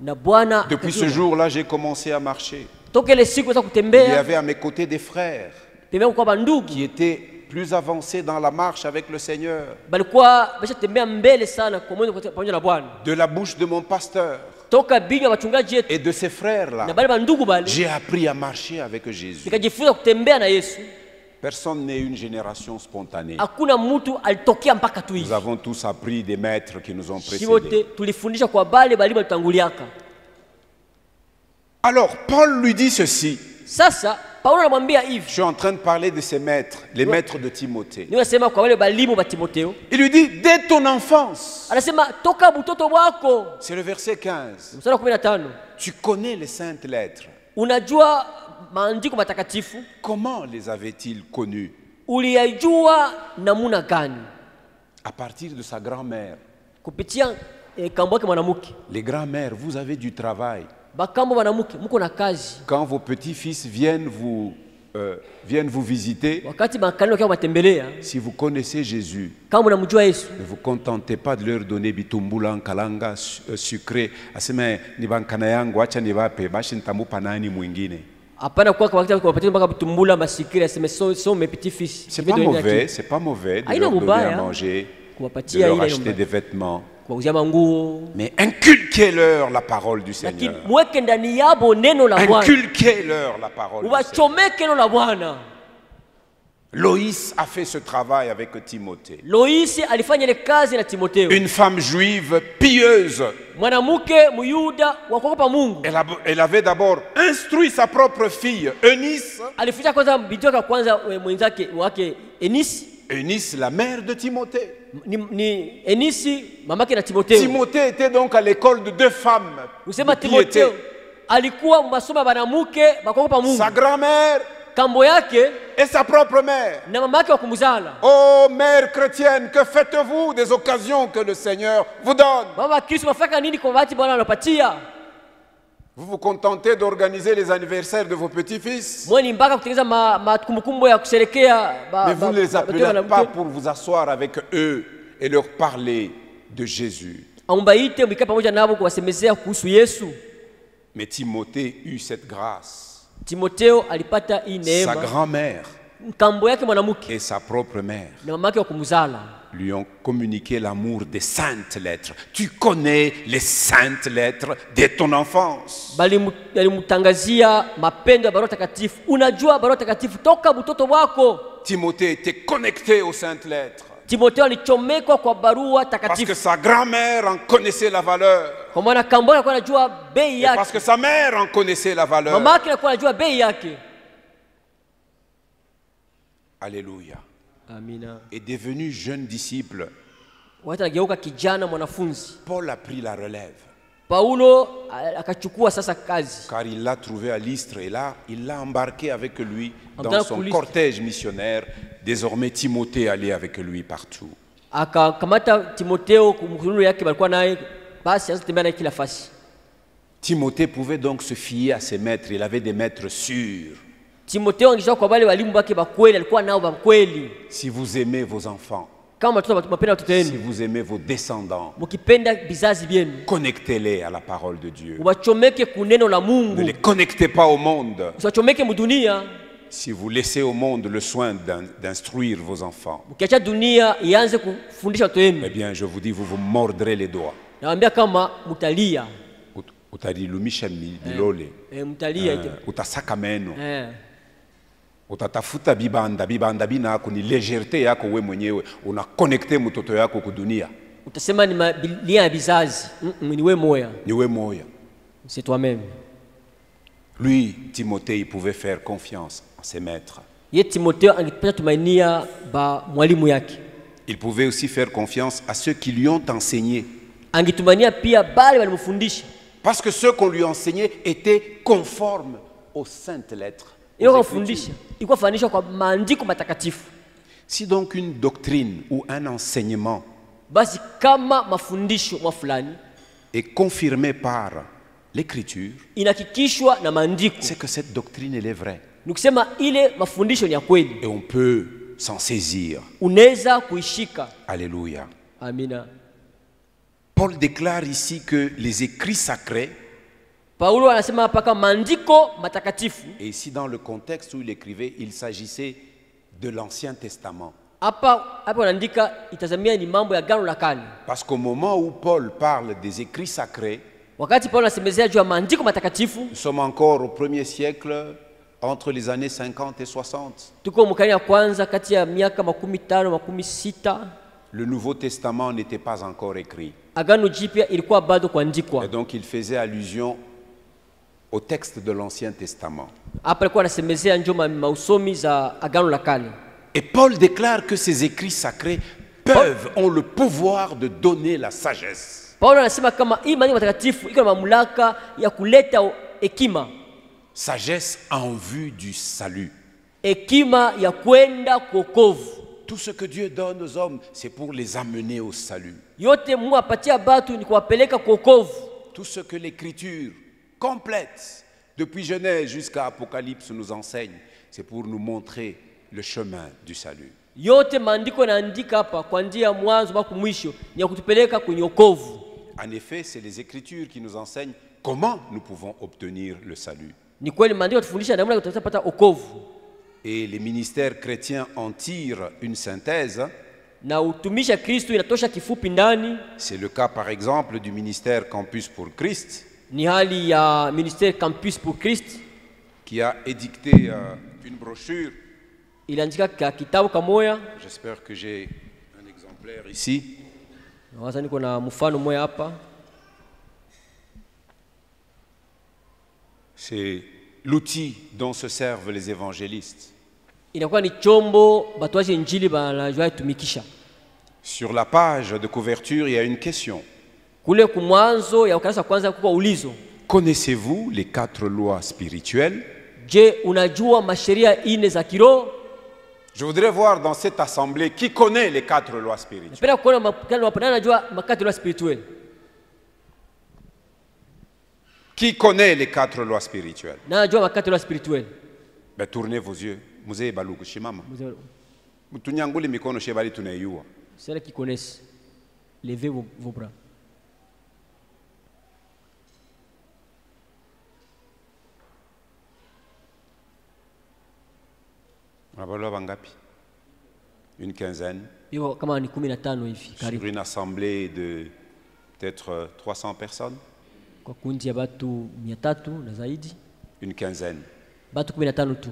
na Bwana.
Depuis ce jour-là, j'ai commencé à marcher.
Toka ile siku za
Il y
kutembea
avait à mes côtés des frères
pembeni kwa bandugu
qui étaient plus avancés dans la marche avec le Seigneur.
balikuwa bashatembea mbele sana kwa mwendo pamoja na Bwana.
De la bouche de mon pasteur
Toka binywa wachungaji yetu
et de ces frères-là,
na bale bandugu bale
j'ai appris à marcher avec Jésus.
nikajifunza kutembea na Yesu.
Personne n'est une génération spontanée.
Hakuna mtu alitokea mpaka tu
Nous
hivi.
avons tous appris des maîtres qui nous ont
Sisi wote
précédés.
tulifundisha kwa bale bali balitanguliaka.
Alors, Paul lui dit ceci.
Sasa Paulo anamwambia
Je
hivi,
suis en train de parler de ces maîtres, les maîtres de Timothée.
ninasema kwa wale balimu ba Timotheo,
Il lui dit, dès ton enfance,
anasema toka butoto wako.
c'est le verset 15,
Mstari wa 15,
tu connais les saintes lettres.
unajua maandiko matakatifu,
Comment les avait-il connues?
uliyajua namuna gani?
À partir de sa grand-mère.
Kupitia kambo yake mwanamke.
Les grand-mères, vous avez du travail.
Bakambo mwanamke, mko na kazi.
Quand vos petits-fils viennent vous visiter,
Wakati bakanilo kwa matembelea,
si vous connaissez Jésus,
kama unamjua Yesu,
ne vous contentez pas de leur donner bitumbula kalanga sucré. Aseme ni bankana yangu acha niwape bashi nitamupa nani mwingine.
hapana kwa wakati kuwapatia mpaka vitumbula masikiri, aseme so mes petits fils.
C'est pas mauvais, c'est pas mauvais de
Haina
leur donner
mubaya
à manger, de
kuwapatia
leur
ile
acheter
nyumba,
des vêtements.
kuwauzia manguo,
Mais inculquez-leur la parole du
lakini
Seigneur.
mweke ndani yabo neno la Bwana.
Inculquez-leur la parole du Seigneur.
Uwachomeke neno la Bwana.
Loïs a fait ce travail avec Timothée.
Loisi alifanya ile kazi na Timotheo.
Une femme juive pieuse.
Mwanamke Muyuda wa kuogopa Mungu.
Elle avait d'abord instruit sa propre fille, Eunice.
Alificha kwanza binti wake wa kwanza mwenzake wake Enisi.
Eunice, la mère de Timothée.
Ni Enisi mamake na Timotheo.
Timothée était donc à l'école de deux femmes.
Usema
de piété.
Timotheo alikuwa masomo ya banamuke bakuogopa Mungu.
Sa grand-mère
Kambo yake
et sa propre mère.
na mamake wa kumzala.
Oh mère chrétienne, que faites-vous des occasions que le Seigneur vous donne?
Mama Kristo mafaka nini kwa bahati Bwana anapatia?
Vous vous contentez d'organiser les anniversaires de vos petits-fils,
Mwani mpaka kutengeneza makumbukumbu ya kusherekea
mais vous ne les appelez pas pour vous asseoir avec eux et leur parler de Jésus.
Ambaite mkae pamoja nabo kuwasemezea kuhusu Yesu.
Mais Timothée eut cette grâce.
Timotheo alipata hii
Sa
neema.
grand-mère
Kambo yake mwanamke
et sa propre mère
na mamake wa kumzala
lui ont communiqué l'amour des saintes lettres. Tu connais les saintes lettres de ton enfance.
balimtangazia mapendo ya barua takatifu. Unajua barua takatifu toka butoto wako.
Timothée était connecté aux saintes lettres
Timotheo alichomekwa kwa barua
parce que
takatifu.
sa grand-mère en connaissait la valeur
Kwa maana kambo yake alikuwa anajua bei
et parce
yake.
que sa mère en connaissait la valeur.
Mamake alikuwa anajua bei yake.
Alléluia.
Amina.
Et devenu jeune disciple,
Wakati anageuka kijana mwanafunzi,
Paul a pris la relève
Paulo akachukua sasa kazi.
car il l'a trouvé à Lystre et là, il l'a embarqué avec lui dans
Dans
son
Lystre.
cortège missionnaire. Désormais, Timothée allait avec lui partout.
Akakamata Timotheo kumhudumia yake balikuwa naye, basi anza kutembea naye kila fasi.
Timothée pouvait donc se fier à ses maîtres. Il avait des maîtres sûrs.
Timotheo angejua kwa wale walimu wake bakweli, alikuwa nao bakweli.
Si vous aimez vos enfants,
Kama watoto mapenda watoto
si
wenu,
vous aimez vos descendants,
mkipenda bizazi vyenu,
connectez-les à la parole de Dieu.
ubachomeke kuneno la
Ne
Mungu.
les connectez pas au monde.
Usiwachomeke mudunia.
Si vous laissez au monde le soin d'instruire vos enfants,
Ukiacha dunia ianze kufundisha watoto
eh
wenu,
bien, je vous dis, vous vous mordrez les doigts.
nawaambia kama mtalia.
Utalilumisha milole,
Mtalia ite.
utasaka meno, utatafuta bibanda binako ni légèreté yako we mwenyewe, unakonekte mtoto yako kudunia.
Utasema ni mabilia ya bizazi. Ni wewe moya.
Ni we moya.
C'est toi-même.
Lui, Timothée, il pouvait faire confiance en ses maîtres.
Ye Timotheo angepata tumainia ba mwalimu yake.
Il pouvait aussi faire confiance à ceux qui lui ont enseigné.
Angetumania pia bale walimfundisha.
Parce que ceux qu'on lui enseignait étaient conformes aux saintes lettres.
Iyo kufundisha, iko fanisha kwa maandiko matakatifu.
Si donc une doctrine ou un enseignement
basi kama mafundisho mwa fulani
est confirmé par l'écriture,
inahakikishwa na maandiko,
c'est que cette doctrine elle est vraie
nikusema ile mafundisho ni ya kweli,
et on peut s'en saisir.
unaweza kuishika.
Alléluia.
Amina.
Paul déclare ici que les écrits sacrés,
Paulo anasema hapa kama maandiko matakatifu,
et ici dans le contexte où il écrivait, il s'agissait de l'Ancien Testament.
hapa anaandika itazamia ni mambo ya Agano la Kale.
Parce qu'au moment où Paul parle des écrits sacrés,
Wakati Paulo anasemezea juu ya maandiko matakatifu,
nous sommes encore au 1er siècle, entre les années 50 et 60.
tuko mkarne ya kwanza kati ya miaka 15 16.
Le Nouveau Testament n'était pas encore écrit.
Agano jipya ilikuwa bado kuandikwa.
Et donc il faisait allusion au texte de l'Ancien Testament.
Hapa alikuwa anasemezea njoo mausomi za Agano la Kale.
Et Paul déclare que ces écrits sacrés ont le pouvoir de donner la sagesse.
Paulo anasema kama hii maandiko matakatifu iko na mamlaka ya kuleta hekima.
Sagesse en vue du salut.
Hekima ya kwenda kuokovu.
Tout ce que Dieu donne aux hommes, c'est pour les amener au salut.
Yote Mungu apatia batu ni kuwapeleka kuokovu.
Tout ce que l'Écriture complète, depuis Genèse jusqu'à Apocalypse, nous enseigne, c'est pour nous montrer le chemin du salut.
Yote maandiko naandika hapa kuanzia mwanzo mpaka mwisho ni ya kutupeleka kwenye wokovu.
En effet, c'est les Écritures qui nous enseignent comment nous pouvons obtenir le salut.
Ni kweli maandiko yatufundisha namna tutapata wokovu.
Et les ministères chrétiens en tirent une synthèse.
Na utumishi wa Kristo inatosha kifupi ndani.
C'est le cas par exemple du ministère Campus pour Christ.
Ni hali ya ministère Campus pour Christ
qui a édicté une brochure.
iliandika kitabu kamoya.
J'espère que j'ai un exemplaire ici.
Nawaza niko na mfano moja hapa.
C'est l'outil dont se servent les évangélistes.
Inakuwa ni chombo batoaje injili banajua tumikisha.
Sur la page de couverture, il y a une question.
Kule kumwanzo ya ukurasa kwanza kuko ulizo.
Connaissez-vous les 4 lois spirituelles?
Je, unajua masheria ine za kiroho?
Je voudrais voir dans cette assemblée qui connaît les 4 lois spirituelles.
Napenda kuona makano hapa najua makati lois spirituel.
Qui connaît les 4 lois spirituelles?
Na najua makati lois spirituel.
Ben, tournez vos yeux. Muzee baluku shimama. Tunyanguli mikono shebali tunayua.
Ceux qui connaissent, levez vos bras.
Une quinzaine.
Hiyo kama ni 15 hivi
Sur
karibu.
une assemblée de peut-être 300 personnes.
Kwa kundi ya watu 300 na zaidi.
Une quinzaine.
Watu 15 tu.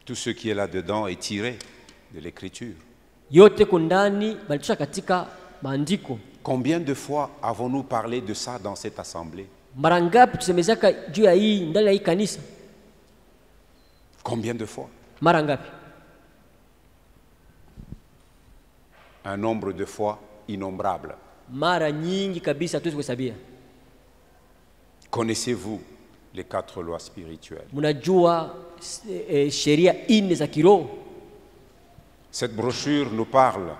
Tout ce qui est là-dedans est tiré de l'écriture.
Yote kondani balitusha katika maandiko.
Combien de fois avons-nous parlé de ça dans cette assemblée?
Mara ngapi tusemezaka juu ya hii ndani ya hii kanisa?
Combien de fois?
Mara ngapi?
Un nombre de fois innombrable.
Mara nyingi kabisa hatuwezi kuhesabia.
Connaissez-vous les 4 lois spirituelles?
Mnajua sheria ine za kiroho?
Cette brochure nous parle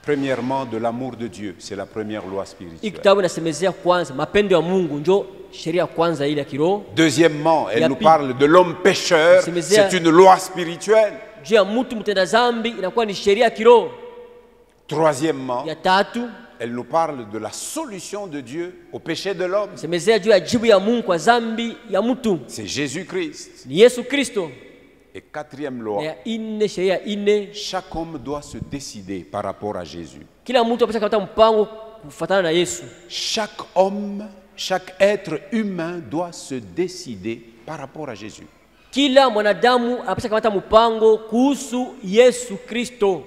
premièrement de l'amour de Dieu, c'est la première loi spirituelle.
Kitabu inasemezea kwanza mapendo ya Mungu ndio sheria kwanza ile ya kiroho.
Deuxièmement, elle nous parle de l'homme pécheur, c'est une loi spirituelle.
Juu ya mtu mtenda dhambi inakuwa ni sheria ya kiroho.
Troisièmement,
Ya tatu,
elle nous parle de la solution de Dieu au péché de l'homme.
semezea juu ya jibu ya Mungu kwa dhambi ya mtu.
C'est Jésus-Christ.
Ni Yesu Kristo.
Et quatrième loi,
Ya ine sheria ine,
chaque homme doit se décider par rapport à Jésus.
kila mtu apasha kupata mpango kufuatana na Yesu.
Chaque homme, chaque être humain doit se décider par rapport à Jésus.
Kila mwanadamu apasha kupata mpango kuhusu Yesu Kristo.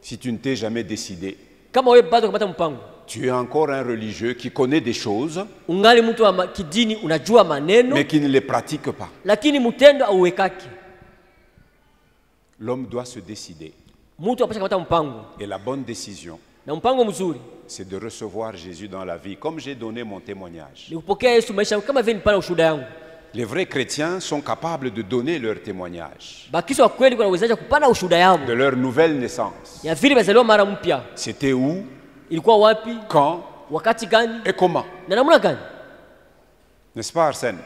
Si tu ne t'es jamais décidé,
Kama wewe bado kupata mpango,
tu es encore un religieux qui connaît des choses,
ungali mtu wa kidini unajua maneno,
mais qui ne les pratique pas.
lakini mtendo auwekaki.
L'homme doit se décider.
Mtu apasha kupata mpango.
Et la bonne décision,
Na mpango mzuri
c'est de recevoir Jésus dans la vie, comme j'ai donné mon témoignage.
ni kupokea Yesu maisha kama vile nipana ushuhuda yangu.
Les vrais chrétiens sont capables de donner leur témoignage
Bakristo wa kweli kuna uwezaji kupana ushuhuda yao
de leur nouvelle naissance.
ya vile bazaliwa mara mpya.
C'était où?
ilikuwa wapi,
quand
wakati gani
et comment.
na namna gani.
N'est-ce pas, Arsène?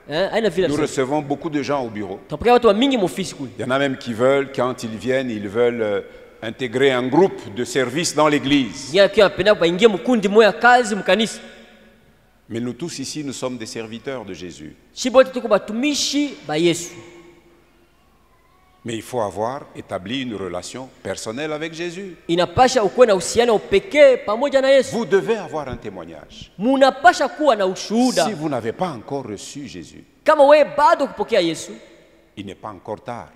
Haina vile.
Nous recevons beaucoup de gens au bureau.
Tunapokea watu wa mingi mofisi kule.
Il y en a même qui veulent, quand ils viennent, ils veulent intégrer un groupe de service dans l'église.
Ngia kia penda baingie mkundi moya kazi mkanisa.
Mais nous tous ici, nous sommes des serviteurs de Jésus.
Shibote tuko batumishi ba Yesu.
Mais il faut avoir établi une relation personnelle avec Jésus.
Inapasha ukuwe na uhusiano pekee pamoja na Yesu.
Vous devez avoir un témoignage.
Munapasha kuwa na ushuhuda.
Si vous n'avez pas encore reçu Jésus,
Kama wewe bado kupokea Yesu,
il n'est pas encore tard.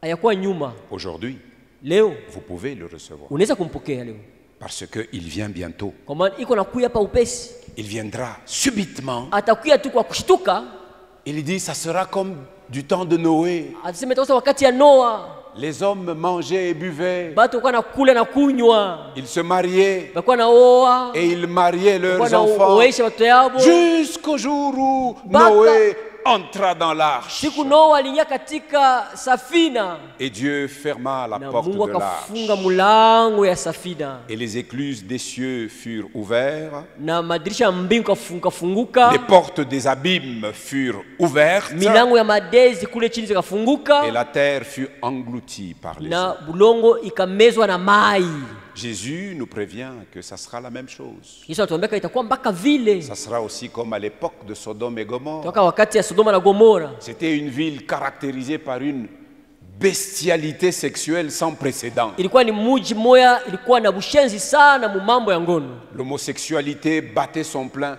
hayakuwa nyuma.
Aujourd'hui,
Leo
vous pouvez le recevoir.
unaweza kumpokea leo.
Parce qu'il vient bientôt.
Kwa maana iko nakuya hapa upesi.
Il viendra subitement.
Atakuya tu kwa kushtuka.
Il dit, ça sera comme du temps de Noé.
Atasema itakuwa wakati ya Noa.
Les hommes mangeaient et buvaient.
Batu walikuwa nakula na kunywa.
Ils se mariaient
Walikuwa naoa.
et ils mariaient leurs
Walikuwa
enfants
naoesha watoto yao.
jusqu'au jour où
Baka-
Noé entra dans l'arche.
Siku Noa aliingia katika safina.
Et Dieu ferma la
Na
porte
Mungu
de
akafunga
l'arche.
mulango ya safina.
Et les écluses des cieux furent ouvertes.
Na madirisha ya mbingu kafunguka.
Les portes des abîmes furent ouvertes.
Milango ya madezi kule chini zikafunguka.
Et la terre fut engloutie par les
Na
eaux.
bulongo ikamezwa na mai.
Jésus nous prévient que ça sera la même chose.
Yesu anatuambia itakuwa mpaka vile.
Ça sera aussi comme à l'époque de Sodome et Gomorrhe.
Toka wakati ya Sodoma na Gomora.
C'était une ville caractérisée par une bestialité sexuelle sans précédent.
Ilikuwa ni muji moya, ilikuwa na bushenzi sana mu mambo ya ngono.
L'homosexualité battait son plein.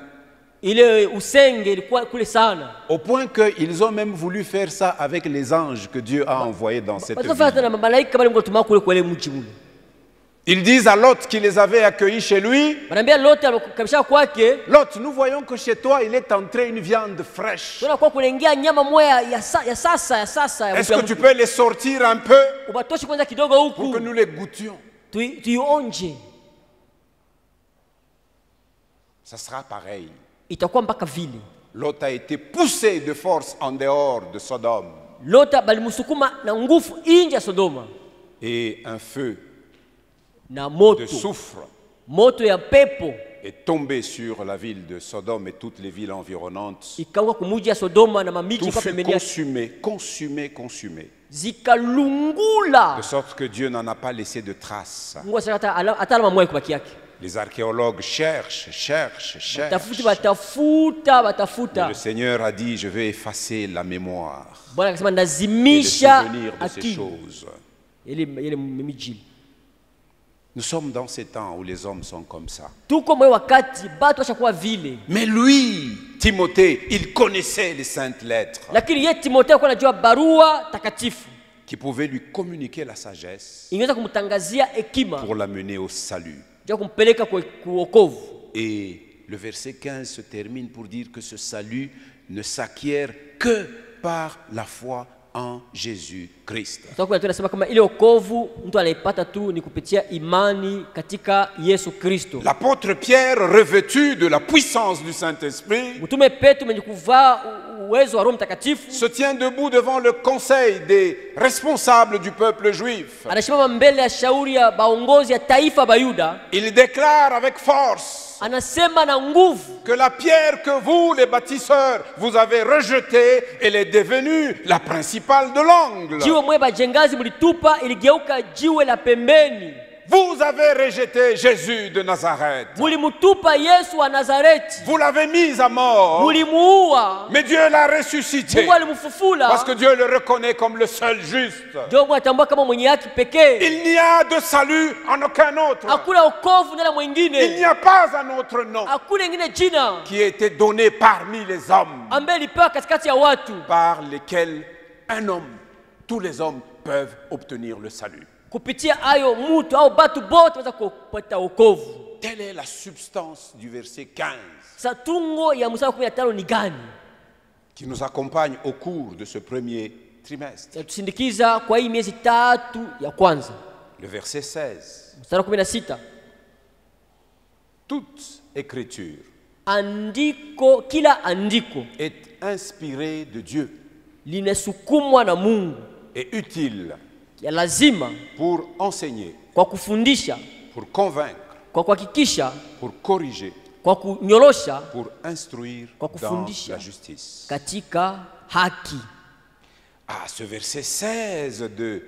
Ile usenge ilikuwa kule sana.
Au point qu'ils ont même voulu faire ça avec les anges que Dieu a envoyés dans cette
Watafanya
ville.
na malaika bali Mungu tuma kule kwa ile mji ule.
Ils disent à Lot qui les avait accueillis chez lui,
Wanaambia Lot kabisha kwake,
Lot, nous voyons que chez toi il est entré une viande fraîche.
tuna kwa kulengia nyama moya ya sasa ya
Est-ce que tu peux les sortir un peu
ubatoshi kwanza kidogo
pour
huku
que nous les goûtions?
tuionje.
Ça sera pareil.
Itakuwa mpaka vile.
Lot a été poussé de force en dehors de Sodome.
Lota balimusukuma na nguvu nje ya Sodoma.
Et un feu
Na
de
moto.
soufre
Moto ya pepo
est tombé sur la ville de Sodome et toutes les villes environnantes.
ikauka kumuji ya Sodoma na mamiji
Tout
kwa
fut
pembeni yake.
consumé.
Zikalungula.
De sorte que Dieu n'en a pas laissé de traces.
Mungu asakata atalama moya kubaki yake.
Les archéologues cherchent.
Tafuti batafuta
Mais le Seigneur a dit, je vais effacer la mémoire
Bwana akasema
et le
ndazimisha
souvenir de ces
akili.
choses.
Ile miji.
Nous sommes dans ces temps où les hommes sont comme ça.
Tuko mwe wakati batu washakuwa vile.
Mais lui, Timothée, il connaissait les saintes lettres
Lakini ye Timotheo alikuwa anajua barua takatifu.
qui pouvaient lui communiquer la sagesse
Ingeweza kumtangazia hekima.
pour l'amener au salut.
Jua kumpeleka kwa kuokovu.
Et le verset 15 se termine pour dire que ce salut ne s'acquiert que par la foi en Jésus-Christ.
Tutakuwa tunasema kama ile wokovu mtu anaipata tu ni kupitia imani katika Yesu Kristo.
L'apôtre Pierre, revêtu de la puissance du Saint-Esprit,
Mtume Petro mwenye kuvaa uwezo wa Roho Mtakatifu
se tient debout devant le conseil des responsables du peuple juif.
anasimama mbele ya shauri ya baongozi ya taifa Bayuda,
Il déclare avec force
anasema na nguvu
que la pierre que vous, les bâtisseurs, vous avez rejetée, elle est devenue la principale de l'angle.
jiwe mwe bajengazi mlitupa iligeuka jiwe la pembeni.
Vous avez rejeté Jésus de Nazareth.
Mulimutupa Yesu wa Nazareti,
Vous l'avez mis à mort.
mulimuua,
Mais Dieu l'a ressuscité.
Mungu alimfufula.
Parce que Dieu le reconnaît comme le seul juste.
Ndio Mungu atambua kama mwenye haki pekee.
Il n'y a de salut en aucun autre.
Hakuna wokovu ndani
Il
mwingine,
n'y a pas un autre nom
hakuna ingine jina
qui a été donné parmi les hommes
ambaye ilipewa katikati ya watu
par lesquels un homme, tous les hommes peuvent obtenir le salut.
kupitia ayo mtu au batu bote waweza kupata wokovu.
Telle est la substance du verset 15
Sasa tungo ya mstari wa 15 ni gani?
qui nous accompagne au cours de ce premier trimestre.
Yatusindikiza kwa hii miezi tatu ya kwanza.
Le verset 16.
Mstari wa 16.
Toute écriture
Andiko, kila andiko
est inspirée de Dieu
linasukumwa na Mungu,
et utile
ya lazima
pour enseigner,
kwa kufundisha,
pour convaincre,
kwa kuhakikisha,
pour corriger,
kwa kunyorosha,
pour instruire
kwa
dans
kufundisha
la justice.
katika haki.
Ah, ce verset 16 de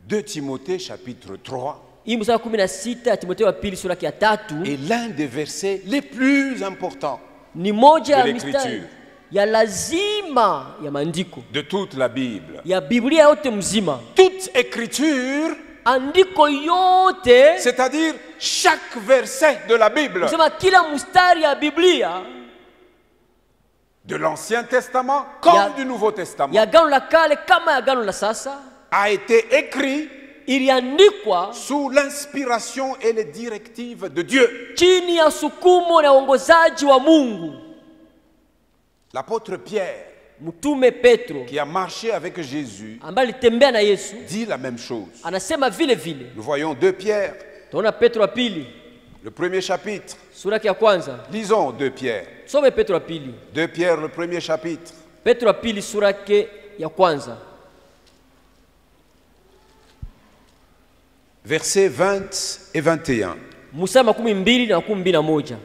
2 Timothée chapitre 3
Hii mstari 16 ya Timotheo wa pili sura ya 3
est l'un des versets les plus importants
ni moja ya
de
mistari
l'écriture,
ya lazima ya maandiko
de toute la Bible.
ya Biblia yote mzima.
Toute écriture,
Andiko yote,
c'est-à-dire chaque verset de la Bible,
kusema kila mstari ya Biblia
de l'Ancien Testament comme
Ya-
du Nouveau Testament,
ya Agano la Kale kama ya Agano la sasa
a été écrit
iliandikwa
sous l'inspiration et les directives de Dieu.
chini ya sukumo na uongozaji wa Mungu.
L'apôtre Pierre,
Mtume Petro
qui a marché avec Jésus,
ambaye alitembea na Yesu
dit la même chose.
anasema vile vile.
Nous voyons 2 Pierre,
Tunaona Petro wa pili
le premier chapitre.
sura ya kwanza.
Lisons 2 Pierre.
Some Petro wa pili.
2 Pierre, le premier chapitre.
Petro wa pili sura ya kwanza.
Versets 20 et 21.
Mstari 12 na 21.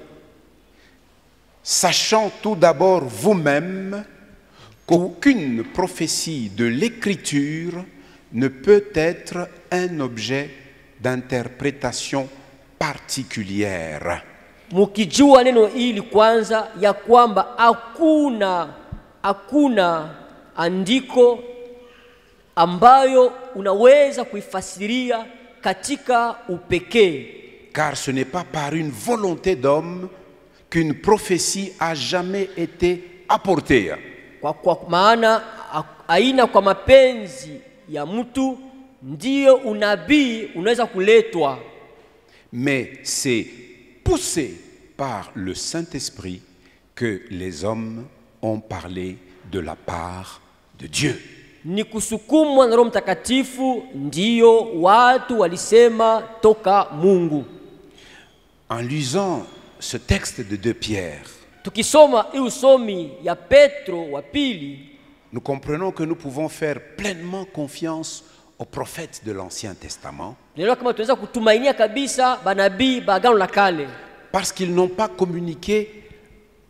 Sachant tout d'abord vous-même qu'aucune prophétie de l'Écriture ne peut être un objet d'interprétation particulière.
Mukijua neno hili kwanza ya kwamba hakuna andiko ambayo unaweza kuifasiria katika upekee.
Car ce n'est pas par une volonté d'homme qu'une prophétie a jamais été apportée.
Kwa maana aina kwa mapenzi ya mtu ndiyo unabii unaweza kuletwa,
Mais c'est poussé par le Saint-Esprit que les hommes ont parlé de la part de Dieu.
ni kusukumwa na Roho Mtakatifu ndiyo watu walisema toka Mungu.
En lisant ce texte de 2 Pierre,
Tukisoma hii usomi ya Petro wa pili,
nous comprenons que nous pouvons faire pleinement confiance aux prophètes de l'Ancien Testament
ndio kama tunaweza kutumainia kabisa banabii ba Agano la Kale,
parce qu'ils n'ont pas communiqué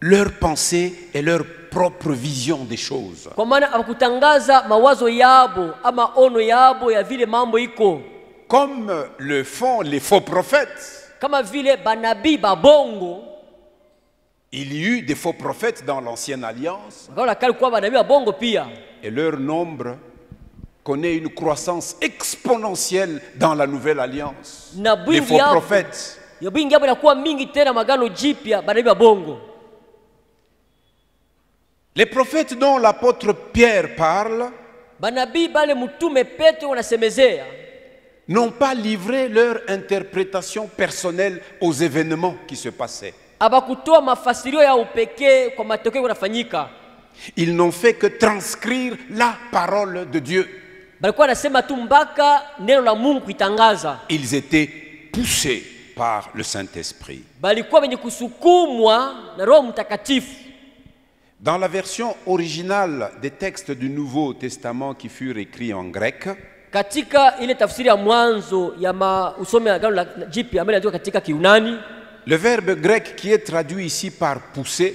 leurs pensées et leur propre vision des choses.
kwa maana hawakutangaza mawazo yabo ama ono yabo ya vile mambo iko,
Comme le font les faux prophètes.
kama vile banabii babongo.
Il y eut des faux prophètes dans l'Ancienne Alliance
Agano la Kale kwa banabii babongo pia,
et leur nombre connaît une croissance exponentielle dans la Nouvelle Alliance.
na
Les
bwingi
faux
yabo
prophètes.
ya bwingi yabo inakuwa mingi tena magano jipya banabii babongo.
Les prophètes dont l'apôtre Pierre parle
Banabii bale mtume Petro wanasemezea
n'ont pas livré leur interprétation personnelle aux événements qui se passaient.
abakutoa mafasirio ya upekee kwa matokeo yanafanyika,
Ils n'ont fait que transcrire la parole de Dieu.
balikuwa nasema tu mpaka neno la Mungu kuitangaza.
Ils étaient poussés par le Saint-Esprit.
Balikuwa wenye kusukumwa na Roho Mtakatifu.
Dans la version originale des textes du Nouveau Testament qui furent écrits en grec,
Katika ile tafsiri ya mwanzo ya usome Agano la Jipya ambayo inaandikwa katika Kiunani,
le verbe grec qui est traduit ici par pousser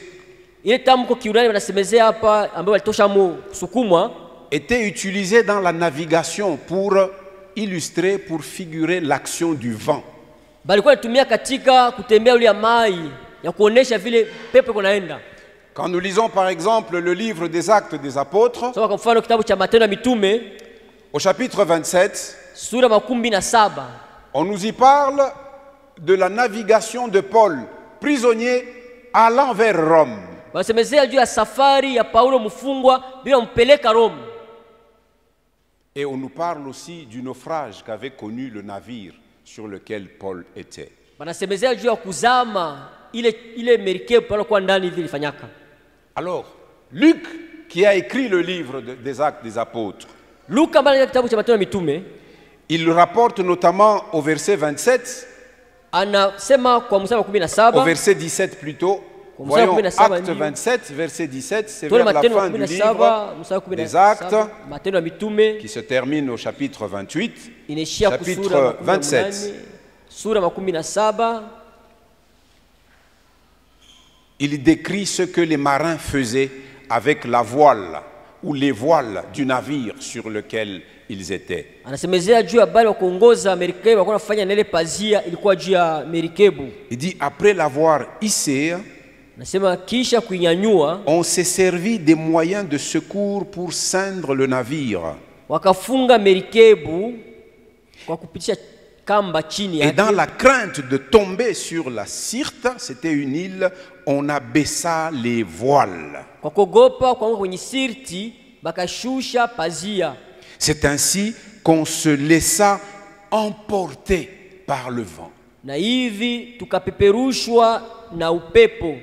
ile tamko Kiunani wanasemezea hapa ambayo walitosha mo kusukumwa,
était utilisé dans la navigation pour illustrer, pour figurer l'action du vent.
balikuwa wanatumia katika kutembea ule ya mai ya kuonesha vile pepo kunaenda.
Quand nous lisons par exemple le livre des Actes des Apôtres,
Soma kwa mfano kitabu cha Matendo ya Mitume
au chapitre 27,
sura 27,
on nous y parle de la navigation de Paul, prisonnier allant vers Rome.
wanasemezea juu ya safari ya Paulo mfungwa bila mpeleka Rome.
Et on nous parle aussi du naufrage qu'avait connu le navire sur lequel Paul était.
Wanasemezea juu ya kuzama ile merikebu Paulo kwa ndani vile ilifanyaka.
Alors, Luc, qui a écrit le livre des Actes des Apôtres,
Luka ambaye kitabu cha Matendo ya Mitume
il le rapporte notamment au verset 27,
anasema kwa mstari wa
au
17,
verset 17 plutôt.
Kwa mstari wa
Voyons
17
Acte
ndio.
27, verset 17, c'est
tuone
vers la
Matendo
fin du
17
livre
mstari wa
des Actes,
17, Matendo ya Mitume
qui se termine au chapitre 28.
inaishia
Chapitre
kusura
27.
sura 17.
il décrit ce que les marins faisaient avec la voile ou les voiles du navire sur lequel ils étaient.
Anasemezea juu ya habari wa kuongoza merikebu walikuwa wanafanya na ile pazia ilikuwa juu ya merikebu.
Il dit après l'avoir hissé,
Anasema kisha kuinyanyua
on s'est servi des moyens de secours pour ceindre le navire.
wakafunga merikebu kwa kupitisha kamba chini
Et dans
yake.
la crainte de tomber sur la Syrte, c'était une île, on abaissa les voiles.
Kwa kuogopa kuanguka kwenye sirti bakashusha pazia.
C'est ainsi qu'on se laissa emporter par le vent.
Na hivi tukapeperushwa na upepo.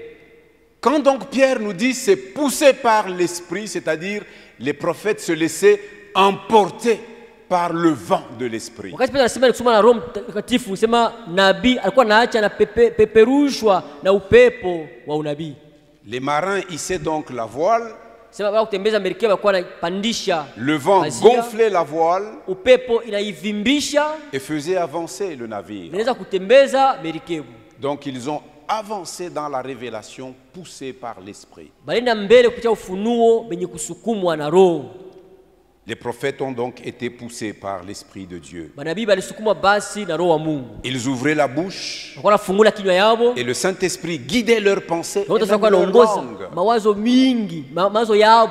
Quand donc Pierre nous dit c'est poussé par l'esprit, c'est-à-dire les prophètes se laissaient emporter par le vent de l'esprit.
Wakati Petro anasema kusoma na Roho Mtakatifu, sema nabii alikuwa naacha na peperushwa na upepo wa unabii.
Les marins hissaient donc la voile,
Sema baba kutembeza merikebu alikuwa anapandisha
le vent
pazia,
gonflait la voile
upepo inaivimbisha,
et faisait avancer le navire.
inaweza kutembeza merikebu.
Donc ils ont avancé dans la révélation poussés par l'esprit.
Balenda mbele kupitia ufunuo benye kusukumwa na Roho.
Les prophètes ont donc été poussés par l'Esprit de Dieu.
Manabii balisukumwa basi na Roho wa Mungu.
Ils ouvraient la bouche
Walikuwa nafungula kinywa yao.
et le Saint-Esprit guidait leurs pensées et
Wote
même
sasa
leur
wanaongoza
langue.
mawazo mingi, mawazo yao.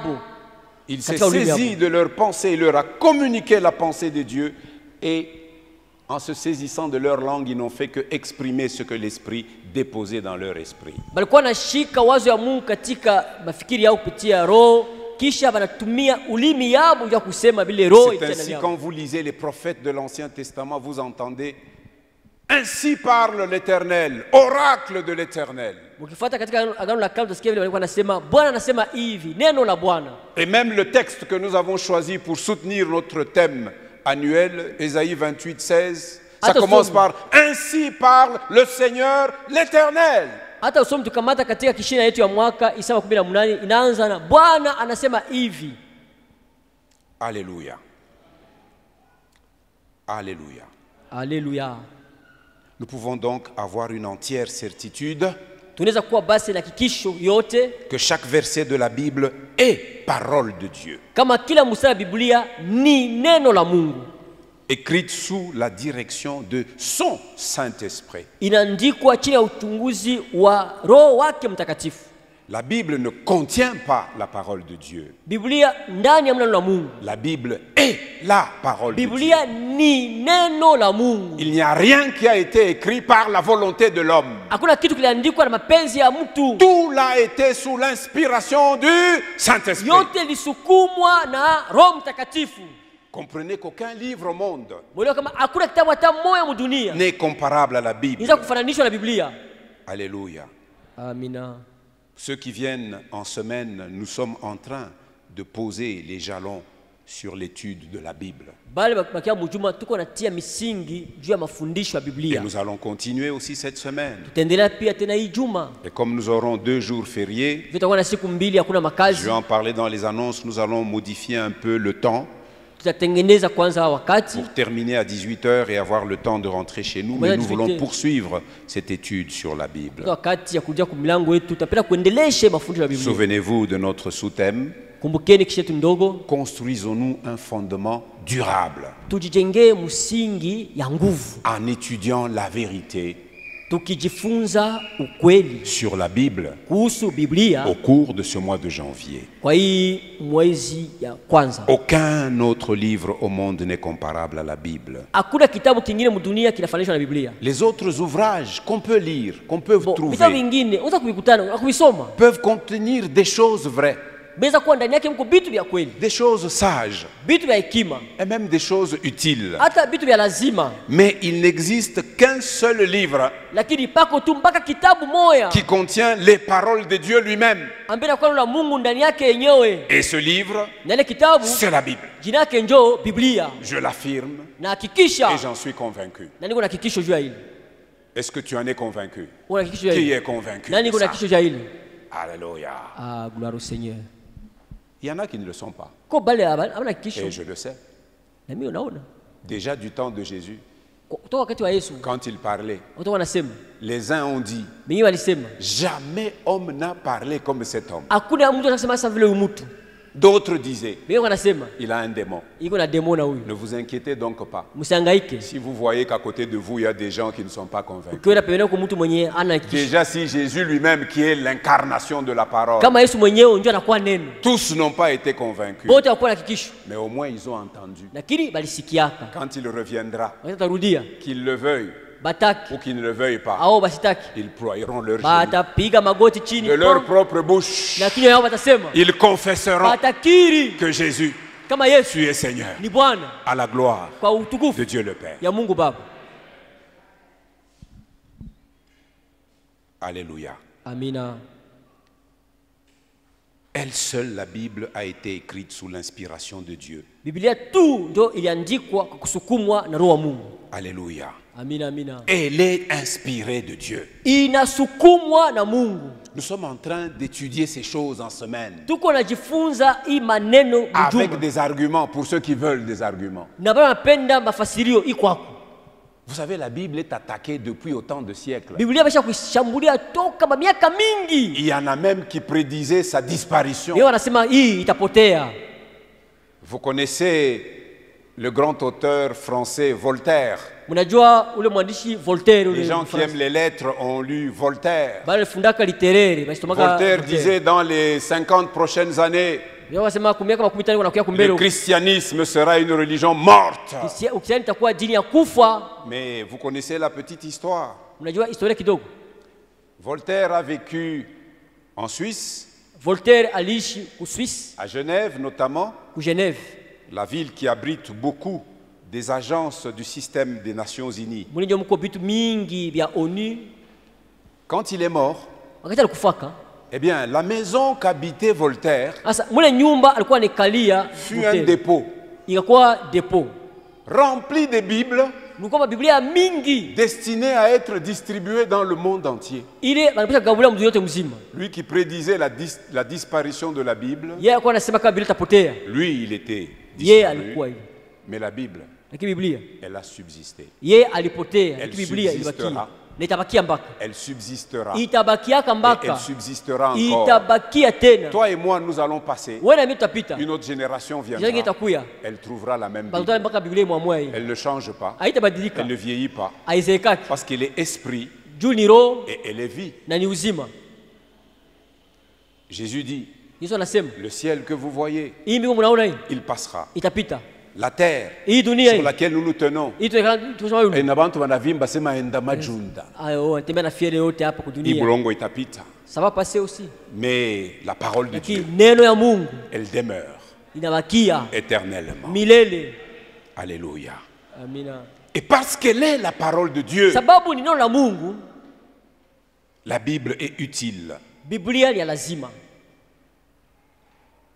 Il s'est
Katika ulimi
saisi
yao.
de leurs pensées, il leur a communiqué la pensée de Dieu et en se saisissant de leur langue, ils n'ont fait que exprimer ce que l'Esprit déposait dans leur esprit.
Balikuwa nashika wazo ya Mungu katika mafikiri yao kupitia Roho, kisha banatumia ulimi yao ya kusema vile Roho
C'est ainsi quand vous lisez les prophètes de l'Ancien Testament, vous entendez « Ainsi parle l'Éternel, oracle de l'Éternel ».
Mkifuata katika agano la kale tusikie vile walikuwa nasema Bwana anasema hivi, neno la Bwana.
Et même le texte que nous avons choisi pour soutenir notre thème annuel, Ésaïe 28, 16, ça
Attention.
commence par « Ainsi parle le Seigneur l'Éternel ».
Hata usomi tukamata katika kishina yetu ya mwaka Isaya 18 inaanza na Bwana anasema hivi.
Alléluia. Alléluia.
Alléluia.
Nous pouvons donc avoir une entière certitude
Tunaweza kuwa basi na hakikisho yote
que chaque verset de la Bible est parole de Dieu,
kama kila mstari wa Biblia ni neno la Mungu.
écrite sous la direction de son Saint-Esprit.
Inaandikwa chini ya uchunguzi wa Roho wake Mtakatifu.
La Bible ne contient pas la parole de Dieu.
Biblia ndani ya neno la Mungu.
La Bible est la parole de Dieu.
Biblia ni neno la Mungu.
Il n'y a rien qui a été écrit par la volonté de l'homme.
Hakuna kitu kiliandikwa na mapenzi ya mtu.
Tout l'a été sous l'inspiration du Saint-Esprit.
Yote lisukumwa na Roho Mtakatifu.
Comprenez qu'aucun livre au monde
Mwelewa kama hakuna kitabu hata moja mu dunia
n'est comparable à la Bible.
inaweza kufananishwa na Biblia.
Alléluia.
Amina.
Ceux qui viennent en semaine, nous sommes en train de poser les jalons sur l'étude de la Bible.
Bale bakia mjuma tuko natia misingi juu ya mafundisho ya
Et
Biblia.
nous allons continuer aussi cette semaine.
Tutaendelea pia tena hii juma.
Et comme nous aurons 2 jours fériés,
Vitakuwa na siku mbili hakuna
je
makazi.
vais en parler dans les annonces, nous allons modifier un peu le temps
Tutatengeneza kwanza wakati
pour terminer à 18h et avoir le temps de rentrer chez nous. Mais nous voulons poursuivre cette étude sur la Bible.
wakati ya kuja kwa milango yetu tutapenda kuendelesha mafundisho ya Biblia.
Souvenez-vous de notre sous-thème.
Kumbukeni kisha yetu ndogo,
Construisons-nous un fondement durable
tujijengee msingi ya nguvu
en étudiant la vérité
tukijifunza ukweli
sur la Bible
kuhusu Biblia
au cours de ce mois de janvier.
kwa hii mwezi ya kwanza.
Aucun autre livre au monde n'est comparable à la Bible.
Hakuna kitabu kingine mdunia kinafananishwa na Biblia.
Les autres ouvrages qu'on peut lire, qu'on peut
Vitabu
trouver,
vingine unaweza kuvikutana na kuvisoma,
peuvent contenir des choses vraies,
beza kuwa ndani yake mko vitu vya kweli,
des choses sages
vitu vya hekima,
et même des choses utiles.
hata vitu vya lazima,
Mais il n'existe qu'un seul livre
lakini pako tu mpaka kitabu moya
qui contient les paroles de Dieu lui-même.
ambaye na la Mungu ndani yake yenyewe,
Et ce livre,
na ile kitabu
c'est la Bible.
jina yake njoo Biblia.
Je l'affirme
Na hakikisha
et j'en suis convaincu.
na niko na hakikisho juu ya hili.
Est-ce que tu en es convaincu?
Una hakikisho ya
Qui
hili?
est convaincu
Na
de
niko na
ça?
hakikisho juu ya hili.
Alléluia.
Ah, gloire au Seigneur.
Il y en a qui ne le sont pas.
Kwa bale hapana hakikisho.
Et je le sais.
Na mimi unaona
Déjà du temps de Jésus,
kutoka wakati wa Yesu
quand il parlait,
watu wanasema,
les uns ont dit,
wengine walisema
jamais homme n'a parlé comme cet homme.
hakuna mtu anasema sasa vile huyu mtu.
D'autres disaient,
Wengine wanasema
il a un démon.
iko na demona huyu.
Ne vous inquiétez donc pas.
Msihangaike.
Si vous voyez qu'à côté de vous, il y a des gens qui ne sont pas convaincus.
Ukiona pembeni kwa mtu mwenye ana kitu.
Déjà, si Jésus lui-même, qui est l'incarnation de la parole,
Kama Yesu mwenyewe ndio anakuwa neno.
tous n'ont pas été convaincus.
Wote hawakuwa na hakikisho.
Mais au moins, ils ont entendu.
Lakini balisikiaka.
Quand il reviendra,
Watarudia.
qu'il le veuille
Bataki
ou qu'il ne le veuille pas,
au basitaki.
ils ploieront leurs genoux.
Batapiga magoti chini.
De leur propre bouche,
Na kinywa yao watasema.
ils confesseront
Batakiri
que Jésus,
kama Yesu
tu es Seigneur,
ni Bwana
à la gloire
kwa utukufu
de Dieu le Père.
ya Mungu Baba.
Alléluia.
Amina.
Elle seule, la Bible, a été écrite sous l'inspiration de Dieu.
Biblia tu ndio iliandikwa kwa kusukumwa na Roho wa Mungu.
Alléluia.
Amina, amina.
Elle est inspirée de Dieu.
Inasukumwa na Mungu.
Nous sommes en train d'étudier ces choses en semaine.
Tuko najifunza hii maneno
Avec
mjuma.
des arguments, pour ceux qui veulent des arguments.
Na bana napenda mafasirio iko hapo.
Vous savez, la Bible est attaquée depuis autant de siècles.
Biblia imesha kushambulia toka miaka mingi.
Il y en a même qui prédisaient sa disparition.
Leo wanasema hii itapotea.
Vous connaissez le grand auteur français Voltaire.
Mnajua ule mwandishi Voltaire ule.
Les gens qui aiment les lettres ont lu Voltaire.
Bale fundaka literaire, basomaka.
Voltaire disait dans les 50 prochaines années,
Leo wanasema kumiaka 15 kunakuya kumbele.
le christianisme sera une religion morte.
Ukisiani itakuwa dini ya kufa.
Mais vous connaissez la petite histoire.
Mnajua historia kidogo.
Voltaire a vécu en Suisse,
Voltaire aliishi ku Suisse,
à Genève notamment,
ku Genève.
la ville qui abrite beaucoup des agences du système des Nations Unies.
Muli ndio mko vitu mingi vya ONU.
Quand il est mort,
Wakati alikufaka,
eh bien, la maison qu'habitait Voltaire
sasa mule nyumba alikuwa anikalia
fut un dépôt
ikakuwa depot.
rempli de Bibles
Mlikuwa Biblia mingi
destinées à être distribuées dans le monde entier.
ile wanapasha kugabulia mtu yote mzima.
Lui qui prédisait la disparition de la Bible,
Yeye alikuwa anasema kama Biblia itapotea.
lui, il était
Yeye
disparu,
alikuwa hivyo.
mais la Bible,
Lakini Biblia
elle a subsisté.
yeye alipotea,
Elle
lakini Biblia
subsistera.
ilibakia. Na itabakia mpaka.
Elle subsistera.
Itabakiaka
Et
mpaka.
elle subsistera encore.
Itabakia tena.
Toi et moi, nous allons passer.
Wewe na mimi tutapita.
Une autre génération
Jengi
viendra.
itakuya.
Elle trouvera la même
Bakutana
Bible.
mpaka Biblia imwamua hii.
Elle ne change pas.
Haitabadilika.
Elle ne vieillit pas.
Haizeekaki.
Parce qu'elle est esprit
Juu ni roho
et elle est vie.
na ni uzima.
Jésus dit,
Yesu anasema,
le ciel que vous voyez,
hii mbingu mnaona hii
il passera.
itapita.
La terre
Hii dunia
sur
hii.
laquelle nous nous tenons.
Hii tunasema
Et
yule.
nabantu wanavimba sema enda majunda.
Ayo, anatembea na fiere yote hapa kwa
Hii
dunia.
bulongo itapita.
Ça va passer aussi.
Mais la parole de
Lakini
Dieu,
neno ya Mungu
elle demeure
inabakia
éternellement.
milele.
Alléluia.
Amina.
Et parce qu'elle est la parole de Dieu,
Sababu ni neno la Mungu,
la Bible est utile.
Biblia ni ya lazima.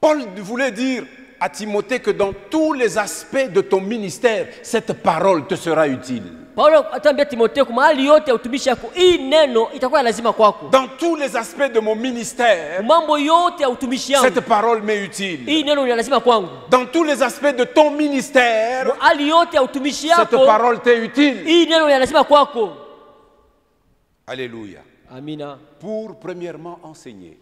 Paul voulait dire à Timothée que dans tous les aspects de ton ministère, cette parole te sera utile.
Paulo atambia Timotheo kwa mahali yote ya utumishi wako, hii neno itakuwa lazima kwako.
Dans tous les aspects de mon ministère,
Mambo yote ya utumishi wangu,
cette parole m'est utile.
hii neno ni lazima kwangu.
Dans tous les aspects de ton ministère,
Hali yote ya utumishi
cette
yako,
parole t'est utile.
hii neno ni lazima kwako.
Alléluia.
Amina.
Pour premièrement enseigner,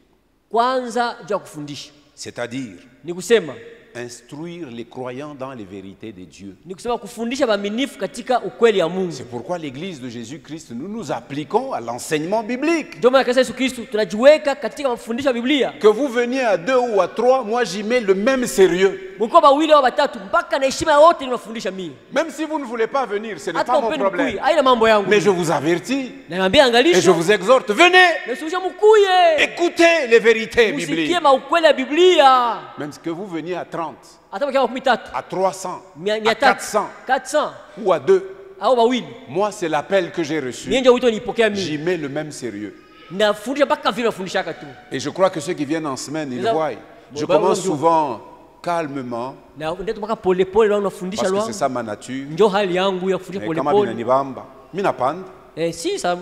Kwanza juu ya kufundisha
c'est-à-dire
ni kusema
instruire les croyants dans les vérités de Dieu.
ni kusema kufundisha waaminifu katika ukweli ya Mungu.
C'est pourquoi l'Église de Jésus-Christ, nous nous appliquons à l'enseignement biblique.
Ndio maana kanisa Yesu Kristo tunajiweka katika mafundisho ya Biblia.
Que vous veniez à 2 ou à 3, moi j'y mets le même sérieux.
Mko wawili au watatu mpaka na heshima yote ninafundisha mimi.
Même si vous ne voulez pas venir, ce n'est
Hata
pas mon
upeni
problème.
mkuye, haina mambo yangu.
Mais je vous avertis
Naambia
et je
angalisho.
vous exhorte, venez,
Nasuluhisha mkuye.
écoutez les vérités bibliques.
Usikie maukweli ya Biblia.
Même que vous veniez à 30,
Hata kama 13,
à 300, à
400,
400
400
ou à 2,
au wawili.
moi c'est l'appel que j'ai reçu.
Mimi ndio wito nilipokea
J'y
mimi.
mets le même sérieux.
Nafundisha mpaka vile nafundishaka tu.
Et je crois que ceux qui viennent en semaine, ils
Ça-
voient. Je
Bon,
commence
bon,
souvent calmement,
Na ndio mpaka pole pole wao nafundisha
parce que
lwa.
c'est ça ma nature.
Ndio hali yangu ya kufundisha
Mais
pole
kama
pole.
binanibamba, minapanda.
Si ça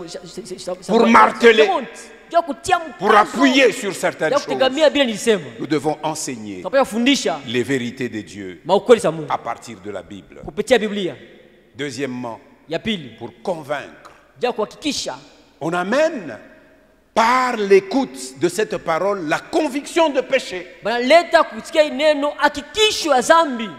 Pour marteler.
Ndio kutia mkazo.
Pour appuyer sur certaines
Ndio
choses,
kutegamia bila nilisema.
nous devons enseigner
Tunapaswa kufundisha
les vérités de Dieu
maukweli za Mungu
à partir de la Bible.
kupitia Biblia.
Deuxièmement,
Ya pili,
pour convaincre.
ja kuhakikisha.
On amène par l'écoute de cette parole la conviction de péché.
Banaleta kusikia neno hakikisho ya dhambi.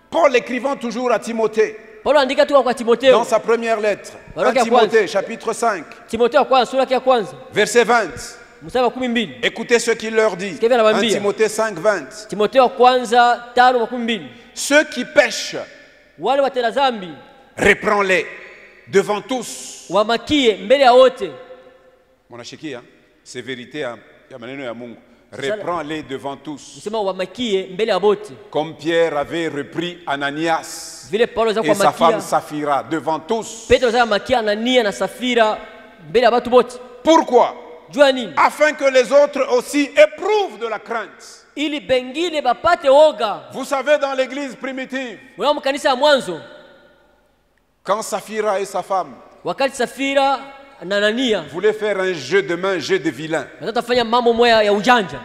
Paul écrivant toujours à Timothée,
Paulo andika tu kwa Timotheo.
dans sa première lettre, à Timothée, chapitre 5,
Timotheo kwa sura ya kwanza,
verset 20.
mstari wa 12.
Écoutez ce qu'il leur dit.
Sikia vile
1
anawaambia.
Timothée 5, 20.
Timotheo kwanza 5:12.
Ceux qui pêchent,
Wale watenda dhambi
reprends-les devant tous.
wamakie mbele ya wote.
Mwanashikia, c'est vérité ya maneno ya Mungu. Reprends-les devant tous.
Nisema wamakie mbele ya wote.
Comme Pierre avait repris Ananias
Vile Paulo za
et sa femme
kumakia.
Saphira devant tous.
Petro za makia Anania na Safira mbele ya watu wote.
Pourquoi?
Jua nini?
Afin que les autres aussi éprouvent de la crainte.
Ili bengine bapate woga.
Vous savez, dans l'église primitive,
Unao kanisa ya mwanzo,
quand Saphira et sa femme
wakati Safira na Anania
voulaient faire un jeu de main, un jeu de vilain,
watafanya mambo moya ya ujanja,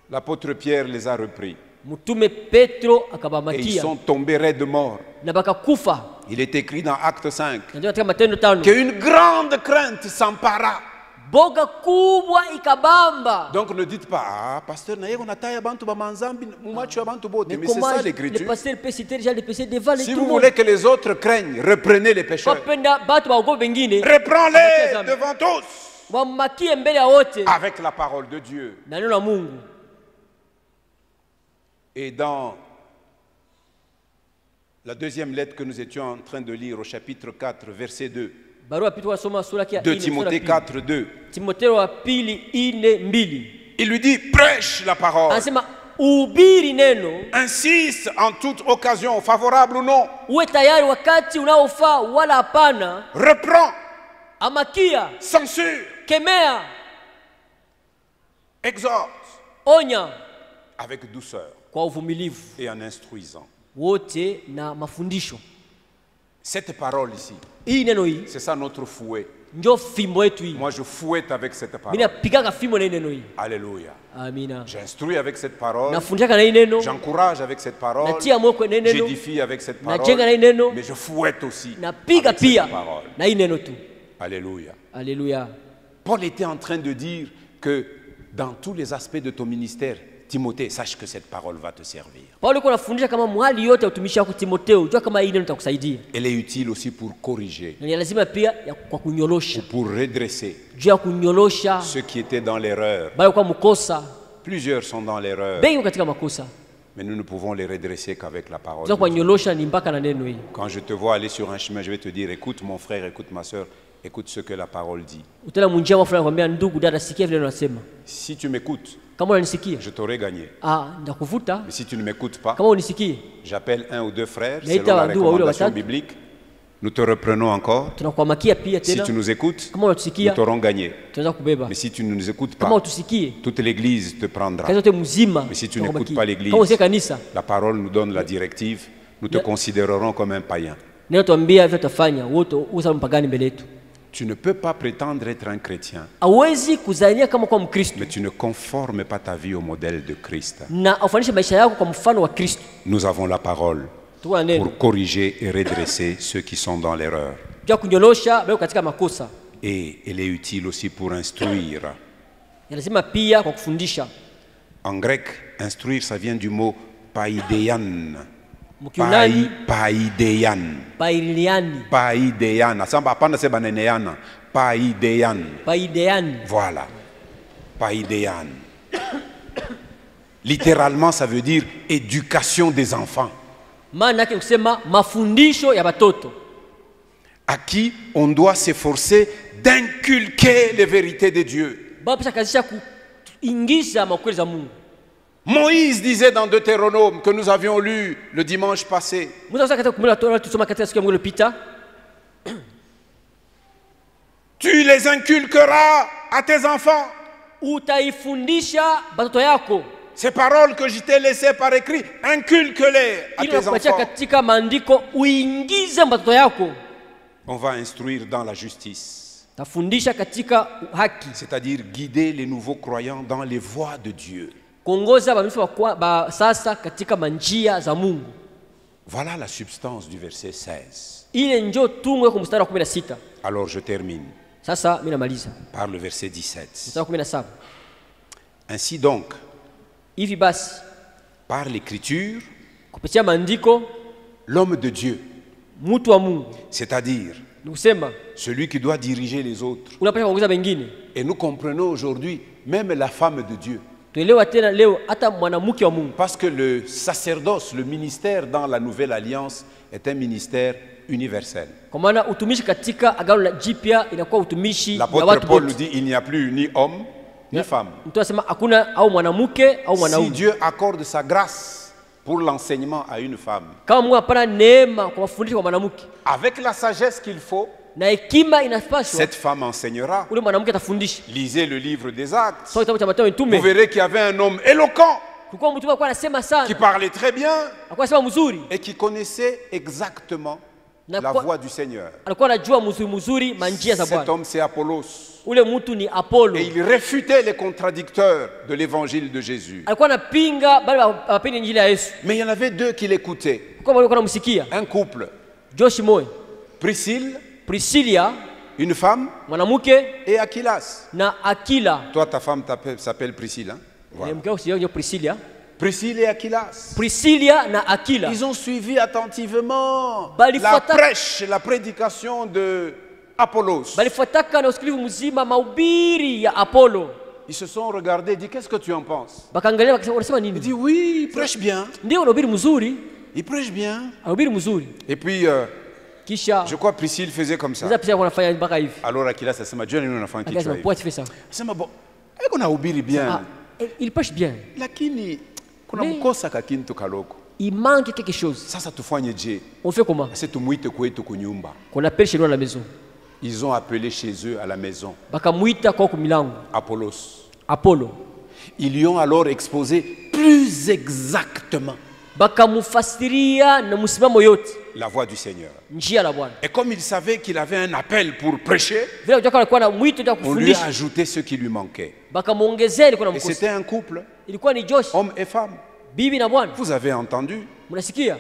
l'apôtre Pierre les a repris.
mtume Petro
Et ils
akabamakia
sont tombés raides morts.
na bakakufa.
Il est écrit dans Acte 5
Ndio katika Matendo 5
qu'une grande crainte s'empara.
boga kubwa ikabamba.
Donc ne dites pas, ah, pasteur, on a taillé bantu ba manzambi, mumacho ya bantu bote.
Mais
Mais c'est
comment
ça
le
l'écriture.
pasteur peut citer déjà les péchés devant les
Si
tout
vous
le monde?
voulez que les autres craignent, reprenez les pécheurs.
Wapenda batu baogope bengine,
Reprends-les devant tous
wamakie mbele ya wote
avec la parole de Dieu.
na neno la Mungu.
Et dans la deuxième lettre que nous étions en train de lire au chapitre 4, verset 2,
Barua Petro wasoma sura ya
2 Timothée 4, 2,
Timotheo wa pili 4:2.
il lui dit, prêche la parole,
Anasema ubiri neno,
insiste en toute occasion, favorable ou non,
uwe tayari wakati unaofaa wala hapana,
reprends,
amakia,
censure,
kemea,
exhorte,
onya
avec douceur
kwa uvumilivu
et en instruisant.
wote na mafundisho.
Cette parole ici,
Hii neno hii
c'est ça notre fouet.
ndio fimbo yetu hii.
Moi, je fouette avec cette
Mimi
parole.
napigaga fimbo na hii neno hii.
Alléluia.
Amina.
J'instruis avec cette parole.
Nafundisha na hii neno,
J'encourage avec cette parole.
natia moyo kwa neno,
J'édifie avec cette parole.
najenga na hii neno,
Mais je fouette aussi
napiga
avec
pia
cette parole.
na hii neno tu.
Alléluia.
Alléluia.
Paul était en train de dire que dans tous les aspects de ton ministère, Timothée, sache que cette parole va te servir.
Paulo alikuwa anafundisha kama mwali yote ya utumishi wako Timotheo, jua kama hii neno itakusaidia.
Elle est utile aussi pour corriger,
Na ni lazima pia ya kwa kunyolosha,
pour redresser
juu ya kunyolosha
ceux qui étaient dans l'erreur.
bali kwa mkosa.
Plusieurs sont dans l'erreur,
Bengi katika makosa.
mais nous ne pouvons les redresser qu'avec la parole.
Jua
de
kwa
Dieu.
nyolosha ni mpaka na neno hii.
Quand je te vois aller sur un chemin, je vais te dire, écoute mon frère, écoute ma soeur, écoute ce que la parole dit.
Utala munjia wa fulani kwambia ndugu dada sikia vile unasema.
Si tu m'écoutes,
Kama unanisikia,
je t'aurai gagné.
ndakuvuta.
Mais si tu ne m'écoutes pas,
Kama unisikie,
j'appelle un ou deux frères,
Naita
selon la
wandugu wawili
recommandation
watatu.
biblique. Nous te reprenons encore.
tunakuamakia pia
Si
tena.
tu nous écoutes,
Kama
nous
unatusikia,
t'aurons gagné.
tunaweza kubeba.
Mais si tu ne nous écoutes
Kama
pas,
utusikie,
toute l'église te prendra.
kazi yote mzima.
Mais si tu
tunakuamakia.
n'écoutes pas l'église,
Kama usikie kanisa,
La parole nous donne la directive. Nous te considérerons comme un païen.
neno tuambia vile tutafanya, wote usa mpagani mbele yetu.
Tu ne peux pas prétendre être un chrétien,
Hawezi kuzania kama kwa Mkristo
mais tu ne conformes pas ta vie au modèle de Christ.
na ufanishe maisha yako kwa mfano wa Kristo.
Nous avons la parole
Tuko na neno
pour corriger et redresser ceux qui sont dans l'erreur.
jua kunyolosha bali katika makosa.
Et elle est utile aussi pour instruire.
Lazima pia kwa kufundisha.
En grec, instruire, ça vient du mot paideian.
Mkiunani
Paideian.
pailiani,
Paideian. Asamba hapana sema neneana. Paideian.
paideani.
Voilà. Paideian. Littéralement, ça veut dire éducation des enfants,
Maana yake kusema mafundisho ya watoto
à qui on doit s'efforcer d'inculquer les vérités de Dieu.
baba pesa kazisha kuingiza makweli za Mungu.
Moïse disait dans Deutéronome que nous avions lu le dimanche passé,
Mungu sasa katika kumela Torah tusoma katika siku ya Mungu iliyopita,
tu les inculqueras à tes enfants.
utaifundisha watoto yako
Ces paroles que je t'ai laissées par écrit, inculque-les à
ili
tes
nakupatia
enfants.
katika maandiko uingize watoto yako.
On va instruire dans la justice,
Tafundisha katika haki,
c'est-à-dire guider les nouveaux croyants dans les voies de Dieu.
kuongoza waminifu ba sasa katika manjia za Mungu.
Voilà la substance du verset 16.
Ile njo tungo ya kumstari wa 16.
Alors je termine
Sasa mimi namaliza.
par le verset 17.
Mstari wa 17.
Ainsi donc,
Hivi basi
par l'écriture,
kupitia maandiko
l'homme de Dieu,
mtu wa Mungu,
c'est-à-dire
ni kusema
celui qui doit diriger les autres.
unapaswa kuongoza wengine.
Et nous comprenons aujourd'hui même la femme de Dieu.
Tuelewa tena leo hata mwanamke wa Mungu.
Parce que le sacerdoce, le ministère dans la nouvelle alliance est un ministère universel.
Kwa maana utumishi katika agano la jipya inakuwa utumishi wa
L'apôtre
watu
Paul nous
wote.
dit il n'y a plus ni homme ni femme.
Mtu anasema hakuna au mwanamke au
Si
mwanaume.
Dieu accorde sa grâce pour l'enseignement à une femme,
Kama Mungu apana neema kwa mafundisho kwa mwanamke
avec la sagesse qu'il faut,
na hekima inapaswa,
cette femme enseignera.
ule mwanamke atafundisha.
Lisez le livre des Actes.
Soma kitabu cha Mathayo
Vous
mtume.
verrez qu'il y avait un homme éloquent
Kulikuwa mtu alikuwa anasema
qui
sana,
parlait très bien
alikuwa anasema mzuri
et qui connaissait exactement la voix du Seigneur.
alikuwa anajua mzuri manjia za
Cet
Bwana.
homme, c'est Apollos.
Ule mtu ni Apollo.
Et il réfutait les contradicteurs de l'évangile de Jésus.
Alikuwa anapinga bali hawapendi injili ya Yesu.
Mais il y en avait deux qui l'écoutaient.
Kwa walikuwa wanamsikia.
Un couple,
Joshi moyo,
Priscille,
Priscilla
une femme,
mwanamke
et Aquilas.
na Akila.
Toi, ta femme s'appelle Priscille. Hein? Voilà.
Mke wao sio Priscilla.
Priscille et Aquilas.
Priscilla na Akila.
Ils ont suivi attentivement
Bali
la
fata-
prêche, la prédication de Apollos.
Balifuataka na usikilivu mzima mahubiri ya Apollo.
Ils se sont regardés et dit qu'est-ce que tu en penses?
Bakaangalia wakasema unasema
Il
nini?
dit oui, il prêche bien.
Ndio unahubiri mzuri,
Il prêche bien.
anahubiri mzuri.
Et puis,
Kisha
je crois que Priscille faisait comme ça.
sasa pia wanafanya mpaka hivi.
Alors Aquilas asema Dieu ni unafanya kitu
Akasema
hivi.
poa tifesa.
Sema bon, eko nahubiri bien.
Ah, il prêche bien.
Lakini kuna
Mais-
mkosa kakintu kaloko.
Il manque quelque chose.
Sasa tufanye je?
On fait comment?
Sasa tumuite kwetu kunyumba.
Qu'on appelle chez nous à la maison.
Ils ont appelé chez eux à la maison
Bakamuita kwa kumilango.
Apollos.
Apollo.
Ils lui ont alors exposé plus exactement
Bakamufasiria na msimamo yote
la voix du Seigneur.
njia la Bwana.
Et comme il savait qu'il avait un appel pour prêcher,
Vile kujua alikuwa na mwito wa
on lui a
kufundisha.
ajouté ce qui lui manquait.
Bakamuongezea ilikuwa na
Et
mkosi.
c'était un couple,
Ilikuwa ni Josh,
homme et femme.
bibi na bwana.
Vous avez entendu
Mnasikia?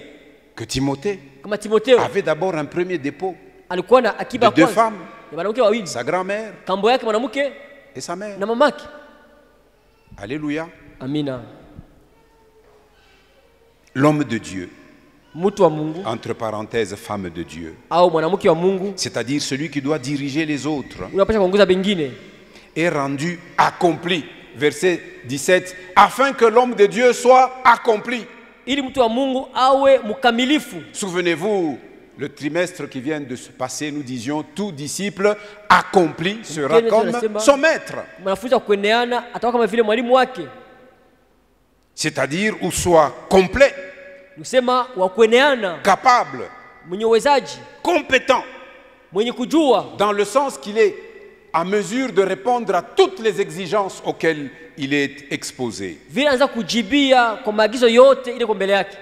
que Timothée
Kama Timotheo
avait d'abord un premier dépôt,
alikuwa na akiba
de deux
kwanza
femmes,
ya mwanamke wawili.
sa grand-mère
Kambo yake mwanamke
et sa mère.
na mamake.
Alléluia.
Amina.
L'homme de Dieu,
Mtu wa Mungu
entre parenthèses, femme de Dieu,
au mwanamke wa Mungu
c'est-à-dire celui qui doit diriger les autres,
unapaswa kuongoza wengine.
est rendu accompli. Verset 17, afin que l'homme de Dieu soit accompli.
Ili mtu wa Mungu awe mkamilifu.
Souvenez-vous, le trimestre qui vient de se passer, nous disions, tout disciple accompli sera
Mkeni
comme
tunasema,
son maître.
Mwanafunzi wa kueneana atakuwa kama vile mwalimu wake.
C'est-à-dire ou soit complet,
Nisema wa kueneana,
capable,
mwenye uwezaji,
compétent,
mwenye kujua,
dans le sens qu'il est à mesure de répondre à toutes les exigences auxquelles il est exposé.
vile anaweza kujibia kwa maagizo yote ile kwa mbele yake.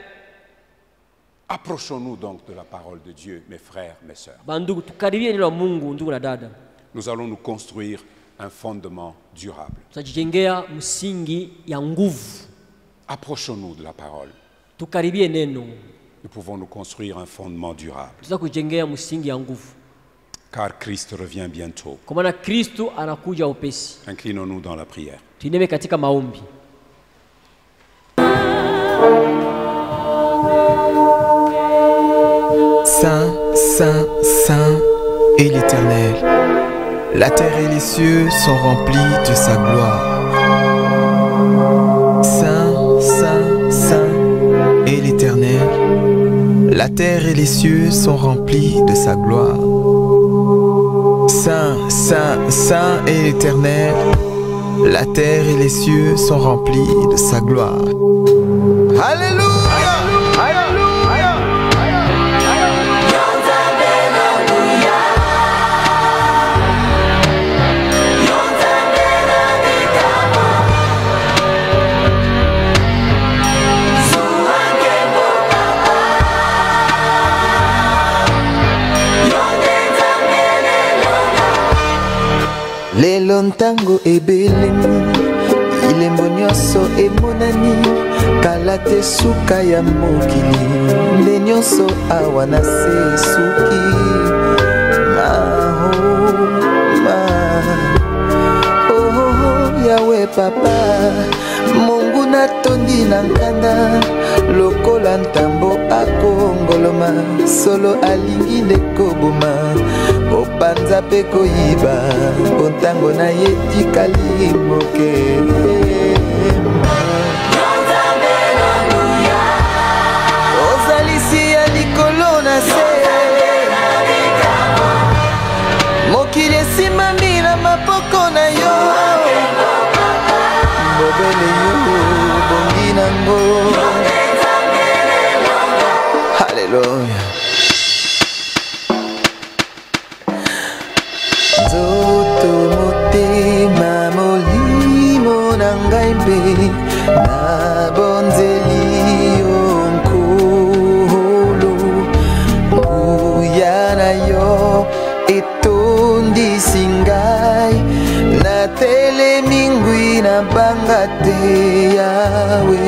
Approchons-nous donc de la parole de Dieu, mes frères, mes sœurs.
Bandugu, tukaribie neno la Mungu, ndugu na dada.
Nous allons nous construire un fondement durable.
Tutajijengea msingi ya nguvu.
Approchons-nous de la parole.
Tukaribie neno.
Nous pouvons nous construire un fondement durable.
Tutaweza kujengea msingi ya nguvu.
Car Christ revient bientôt.
Kwa maana Kristo anakuja upesi.
Inclinons-nous dans la prière.
Tuiname katika maombi.
Saint, Saint, Saint est l'Éternel. La terre et les cieux sont remplis de sa gloire. Saint, Saint, Saint est l'Éternel. La terre et les cieux sont remplis de sa gloire. Saint, Saint, Saint est l'Éternel. La terre et les cieux sont remplis de sa gloire. Alléluia! Lelo ntango ebelemu elembo nyonso emonani kala te suka ya mokili nde nyonso awa na se suki Yawe papa Mungu natondi na nkanda lokola ntambo akongoloma solo alingi nde koboma opanza pe koyiba ontango na ye tikali moke ozalisi ya likolo na se mokili esimami na maboko na yo bobele yo bongi nango haleluya nzoto motema molimo na ngai mpe na bonzeli yo nkolo nguya na yo etondisi ngai natelemi ngwi na banga te yawe